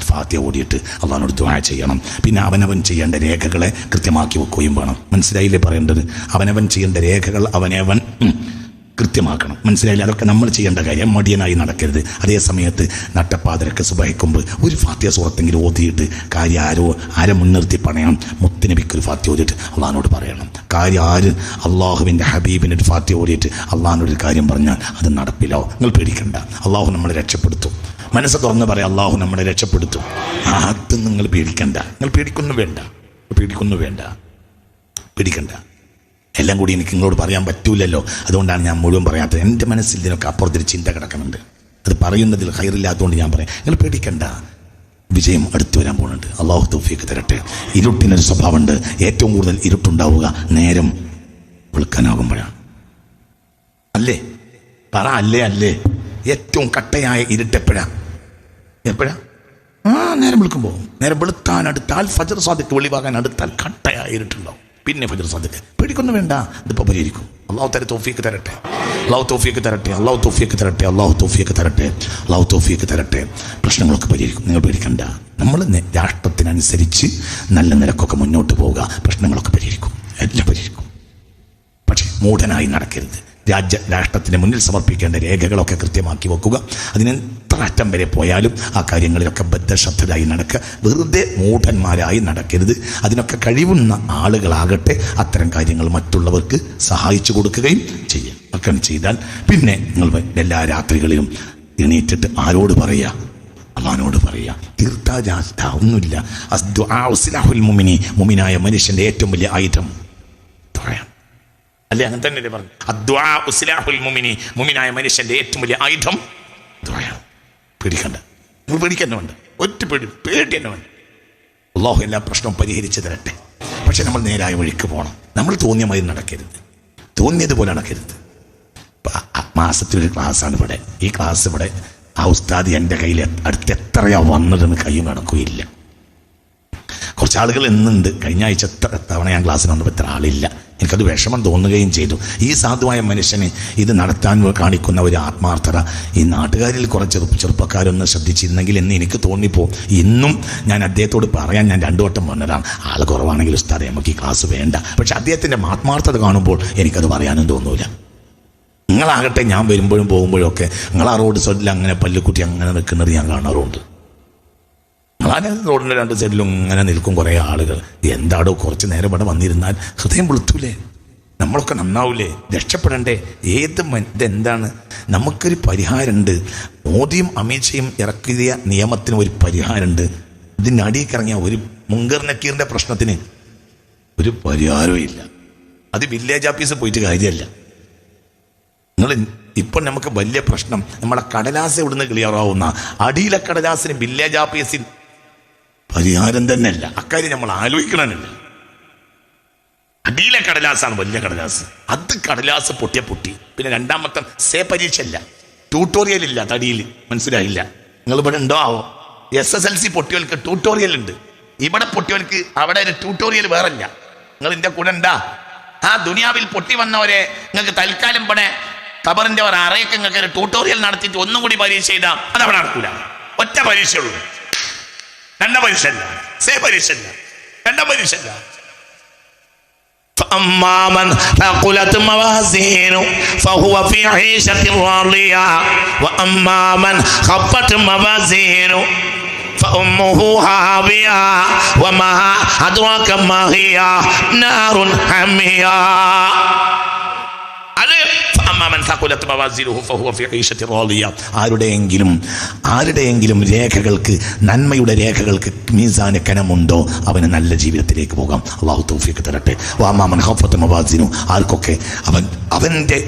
ഫാത്തിഹ ഓടിയിട്ട് അള്ളാഹിനോട് ദുആ ചെയ്യണം. പിന്നെ അവനവൻ ചെയ്യേണ്ട രേഖകളെ കൃത്യമാക്കി വെക്കുകയും വേണം. മനസ്സിലായില്ലേ പറയേണ്ടത്? അവനവൻ ചെയ്യേണ്ട രേഖകൾ അവനവൻ കൃത്യമാക്കണം. മനസ്സിലായില്ല? അതൊക്കെ നമ്മൾ ചെയ്യേണ്ട കാര്യം. മടിയനായി നടക്കരുത്. അതേ സമയത്ത് നട്ടപ്പാതിരക്ക് സുബഹിക്കുമ്പോൾ ഒരു ഫാത്തിഹ സൂറത്തെങ്കിലും ഓതിയിട്ട് കാര്യം ആരെ മുൻനിർത്തി പറയണം. മുത്തുനബിക്ക് ഒരു ഫാത്തിഹ ഓതിയിട്ട് അള്ളാഹിനോട് പറയണം. കാര്യം അള്ളാഹുവിൻ്റെ ഹബീബിൻ്റെ ഒരു ഫാത്തിഹ ഓതിയിട്ട് അള്ളാഹിനോടൊരു കാര്യം പറഞ്ഞാൽ അത് നടപ്പിലാവും. നിങ്ങൾ പേടിക്കണ്ട. അള്ളാഹു നമ്മളെ രക്ഷപ്പെടുത്തും. മനസ്സ് തുറന്ന് പറയാം, അള്ളാഹു നമ്മളെ രക്ഷപ്പെടുത്തും. അത് നിങ്ങൾ പേടിക്കണ്ട. നിങ്ങൾ പേടിക്കൊന്നും വേണ്ട. എല്ലാം കൂടി എനിക്ക് നിങ്ങളോട് പറയാൻ പറ്റൂലല്ലോ. അതുകൊണ്ടാണ് ഞാൻ മുഴുവൻ പറയാത്തത്. എൻ്റെ മനസ്സിൽ ഇതിനൊക്കെ അപ്പുറത്തൊരു ചിന്ത കിടക്കുന്നുണ്ട്. അത് പറയുന്നതിൽ ഖൈറില്ലാത്തതുകൊണ്ട് ഞാൻ പറയാം. നിങ്ങൾ പേടിക്കണ്ട. വിജയം അടുത്തു വരാൻ പോകുന്നുണ്ട്. അള്ളാഹു തൗഫീഖ് തരട്ടെ. ഇരുട്ടിനൊരു സ്വഭാവമുണ്ട്. ഏറ്റവും കൂടുതൽ ഇരുട്ടുണ്ടാവുക നേരം വെളുക്കാനാകുമ്പോഴാണ്. അല്ലേ? പറ അല്ലേ? ഏറ്റവും കട്ടയായ ഇരുട്ടെപ്പോഴാ? നേരം വെളുക്കുമ്പോൾ. നേരം വെളുത്താൻ അടുത്താൽ, ഫജ്ർ സാദിഖ് വെളിവാകാൻ അടുത്താൽ കട്ടയായ ഇരുട്ടുണ്ടാവും. പിന്നെ ഫജ്ർ സാദിഖ്. പേടിക്കൊന്നും വേണ്ട. ഇതിപ്പോൾ പരിഹരിക്കും. അള്ളാഹു തൗഫീഖ് തരട്ടെ. പ്രശ്നങ്ങളൊക്കെ പരിഹരിക്കും. നിങ്ങൾ പേടിക്കണ്ട. നമ്മൾ രാഷ്ട്രത്തിനനുസരിച്ച് നല്ല നിരക്കൊക്കെ മുന്നോട്ട് പോവുക. പ്രശ്നങ്ങളൊക്കെ പരിഹരിക്കും. എല്ലാം പരിഹരിക്കും. പക്ഷേ മൂഢനായി നടക്കരുത്. രാഷ്ട്രത്തിന് മുന്നിൽ സമർപ്പിക്കേണ്ട രേഖകളൊക്കെ കൃത്യമാക്കി വെക്കുക. അതിന് എത്ര അറ്റം വരെ പോയാലും ആ കാര്യങ്ങളിലൊക്കെ ബദ്ധശ്രദ്ധരായി നടക്കുക. വെറുതെ മൂഢന്മാരായി നടക്കരുത്. അതിനൊക്കെ കഴിവുന്ന ആളുകളാകട്ടെ അത്തരം കാര്യങ്ങൾ മറ്റുള്ളവർക്ക് സഹായിച്ചു കൊടുക്കുകയും ചെയ്യും. ഒക്കെ ചെയ്താൽ പിന്നെ നിങ്ങൾ എല്ലാ രാത്രികളിലും എണീറ്റിട്ട് ആരോട് പറയുക? അള്ളാഹിനോട് പറയുക. തീർത്ഥാജാറ്റ ഒന്നുമില്ല. മുഅ്മിനായ മനുഷ്യന്റെ ഏറ്റവും വലിയ ആയുധം പറയാം. അല്ലേ? അങ്ങനെ തന്നെ പറഞ്ഞു. മുഅ്മിനായ മനുഷ്യന്റെ ഏറ്റവും വലിയ ആയുധം ദുആയാണ്. പേടിക്കണ്ട. നിങ്ങൾ പേടിക്കന്നെ വേണ്ട. ഒറ്റ പേടി തന്നെ വേണ്ട. അള്ളാഹു എല്ലാ പ്രശ്നവും പരിഹരിച്ചു തരട്ടെ. പക്ഷെ നമ്മൾ നേരായ വഴിക്ക് പോകണം. നമ്മൾ തോന്നിയ മാതിരി നടക്കരുത്. തോന്നിയതുപോലെ നടക്കരുത്. മാസത്തിലൊരു ക്ലാസ്സാണ് ഇവിടെ. ഈ ക്ലാസ് ഇവിടെ ആ ഉസ്താദ് എൻ്റെ കയ്യിൽ അടുത്ത് എത്രയാ വന്നതെന്ന് കയ്യും കണക്കുകയില്ല. കുറച്ച് ആളുകൾ എന്നുണ്ട്. കഴിഞ്ഞ ആഴ്ച എത്ര തവണ ഞാൻ ക്ലാസ്സിന് വന്നപ്പോൾ എത്ര ആളില്ല. എനിക്കത് വിഷമം തോന്നുകയും ചെയ്തു. ഈ സാധുവായ മനുഷ്യനെ ഇത് നടത്താൻ കാണിക്കുന്ന ഒരു ആത്മാർത്ഥത ഈ നാട്ടുകാരിൽ കുറച്ച് ചെറുപ്പക്കാരൊന്ന് ശ്രദ്ധിച്ചിരുന്നെങ്കിൽ എന്ന് എനിക്ക് തോന്നിപ്പോൾ. ഇന്നും ഞാൻ അദ്ദേഹത്തോട് പറയാൻ ഞാൻ 2 വട്ടം വന്നതാണ്. ആൾ കുറവാണെങ്കിൽ ഉസ്താദേ നമുക്ക് ഈ ക്ലാസ് വേണ്ട. പക്ഷെ അദ്ദേഹത്തിൻ്റെ ആത്മാർത്ഥത കാണുമ്പോൾ എനിക്കത് പറയാനും തോന്നൂല. നിങ്ങളാകട്ടെ ഞാൻ വരുമ്പോഴും പോകുമ്പോഴും ഒക്കെ നിങ്ങൾ ആ റോഡ് സൈഡിൽ അങ്ങനെ പല്ലുക്കുട്ടി അങ്ങനെ നിൽക്കുന്നത് ഞാൻ കാണാറുണ്ട്. നിങ്ങളാണ് റോഡിൻ്റെ 2 സൈഡിലും ഇങ്ങനെ നിൽക്കും കുറേ ആളുകൾ. എന്താടോ കുറച്ച് നേരം ഇവിടെ വന്നിരുന്നാൽ ഹൃദയം വെളുത്തൂലേ? നമ്മളൊക്കെ നന്നാവൂലേ? രക്ഷപ്പെടണ്ടേ? ഇതെന്താണ്? നമുക്കൊരു പരിഹാരമുണ്ട്. മോദിയും അമിത്ഷയും ഇറക്കിയ നിയമത്തിന് ഒരു പരിഹാരമുണ്ട്. ഇതിനടിയിറങ്ങിയ ഒരു മുങ്കർ നക്കീറിന്റെ പ്രശ്നത്തിന് ഒരു പരിഹാരവും ഇല്ല. അത് വില്ലേജ് ഓഫീസിൽ പോയിട്ട് കാര്യമല്ല. നിങ്ങൾ ഇപ്പം നമുക്ക് വലിയ പ്രശ്നം നമ്മളെ കടലാസ് ഇവിടുന്ന് ക്ലിയർ ആവുന്ന അടിയിലെ കടലാസിന് വില്ലേജ് ഓഫീസിൽ പരിഹാരം തന്നെ അല്ല. അക്കാര്യം നമ്മൾ ആലോചിക്കണമെന്നില്ല. അടിയിലെ കടലാസാണ് വലിയ കടലാസ്. അത് കടലാസ് പൊട്ടി. പിന്നെ രണ്ടാമത്തെ പരീക്ഷ ഇല്ല, ട്യൂട്ടോറിയൽ ഇല്ല. തടിയിൽ മനസ്സിലായില്ല. നിങ്ങൾ ഇവിടെ ഉണ്ടോ ആവോ? SSLC പൊട്ടിയവർക്ക് ട്യൂട്ടോറിയൽ ഉണ്ട്. ഇവിടെ പൊട്ടിയവർക്ക് അവിടെ ഒരു ട്യൂട്ടോറിയൽ വേറല്ല. നിങ്ങൾ ഇതിന്റെ കൂടെ ഉണ്ടാ? ആ ദുനിയാവിൽ പൊട്ടി വന്നവരെ നിങ്ങൾക്ക് തൽക്കാലം ഇവിടെ ഖബറിന്റെ ഒരു അറയൊക്കെ നിങ്ങൾക്ക് ഒരു ട്യൂട്ടോറിയൽ നടത്തിയിട്ട് ഒന്നും കൂടി പരീക്ഷ ചെയ്താൽ അതവിടെ നടക്കൂല. ഒറ്റ പരീക്ഷയുള്ളൂ. രണ്ടാം പരീക്ഷ അല്ല, പരീക്ഷ അല്ല, രണ്ടാം പരീക്ഷ അല്ല. فأما من ثقلت موازينه فهو في عيشة راضية وأما من خفت موازينه فأمه هاوية وما أدراك ما هي نار حامية. ആരുടെയെങ്കിലും രേഖകൾക്ക്, നന്മയുടെ രേഖകൾക്ക് മീസാന കനമുണ്ടോ അവന് നല്ല ജീവിതത്തിലേക്ക് പോകാം. അള്ളാഹു തൗഫീഖ് തരട്ടെ. വഅമ്മാമൻ ഖഫ്ഫത് മവാസിനു, ആർക്കൊക്കെ അവന്റെ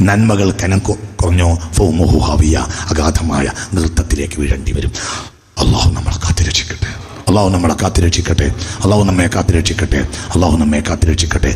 നന്മകൾ കനം കുറഞ്ഞോ ഫൗമുഹു ഹാവിയ, അഗാധമായ നൃത്തത്തിലേക്ക് വീഴേണ്ടി വരും. അള്ളാഹു നമ്മളെ കാത്തുരക്ഷിക്കട്ടെ. അള്ളാഹു നമ്മളെ കാത്തുരക്ഷിക്കട്ടെ. അള്ളാഹു നമ്മെ കാത്തുരക്ഷിക്കട്ടെ. അള്ളാഹു നമ്മെ കാത്തുരക്ഷിക്കട്ടെ.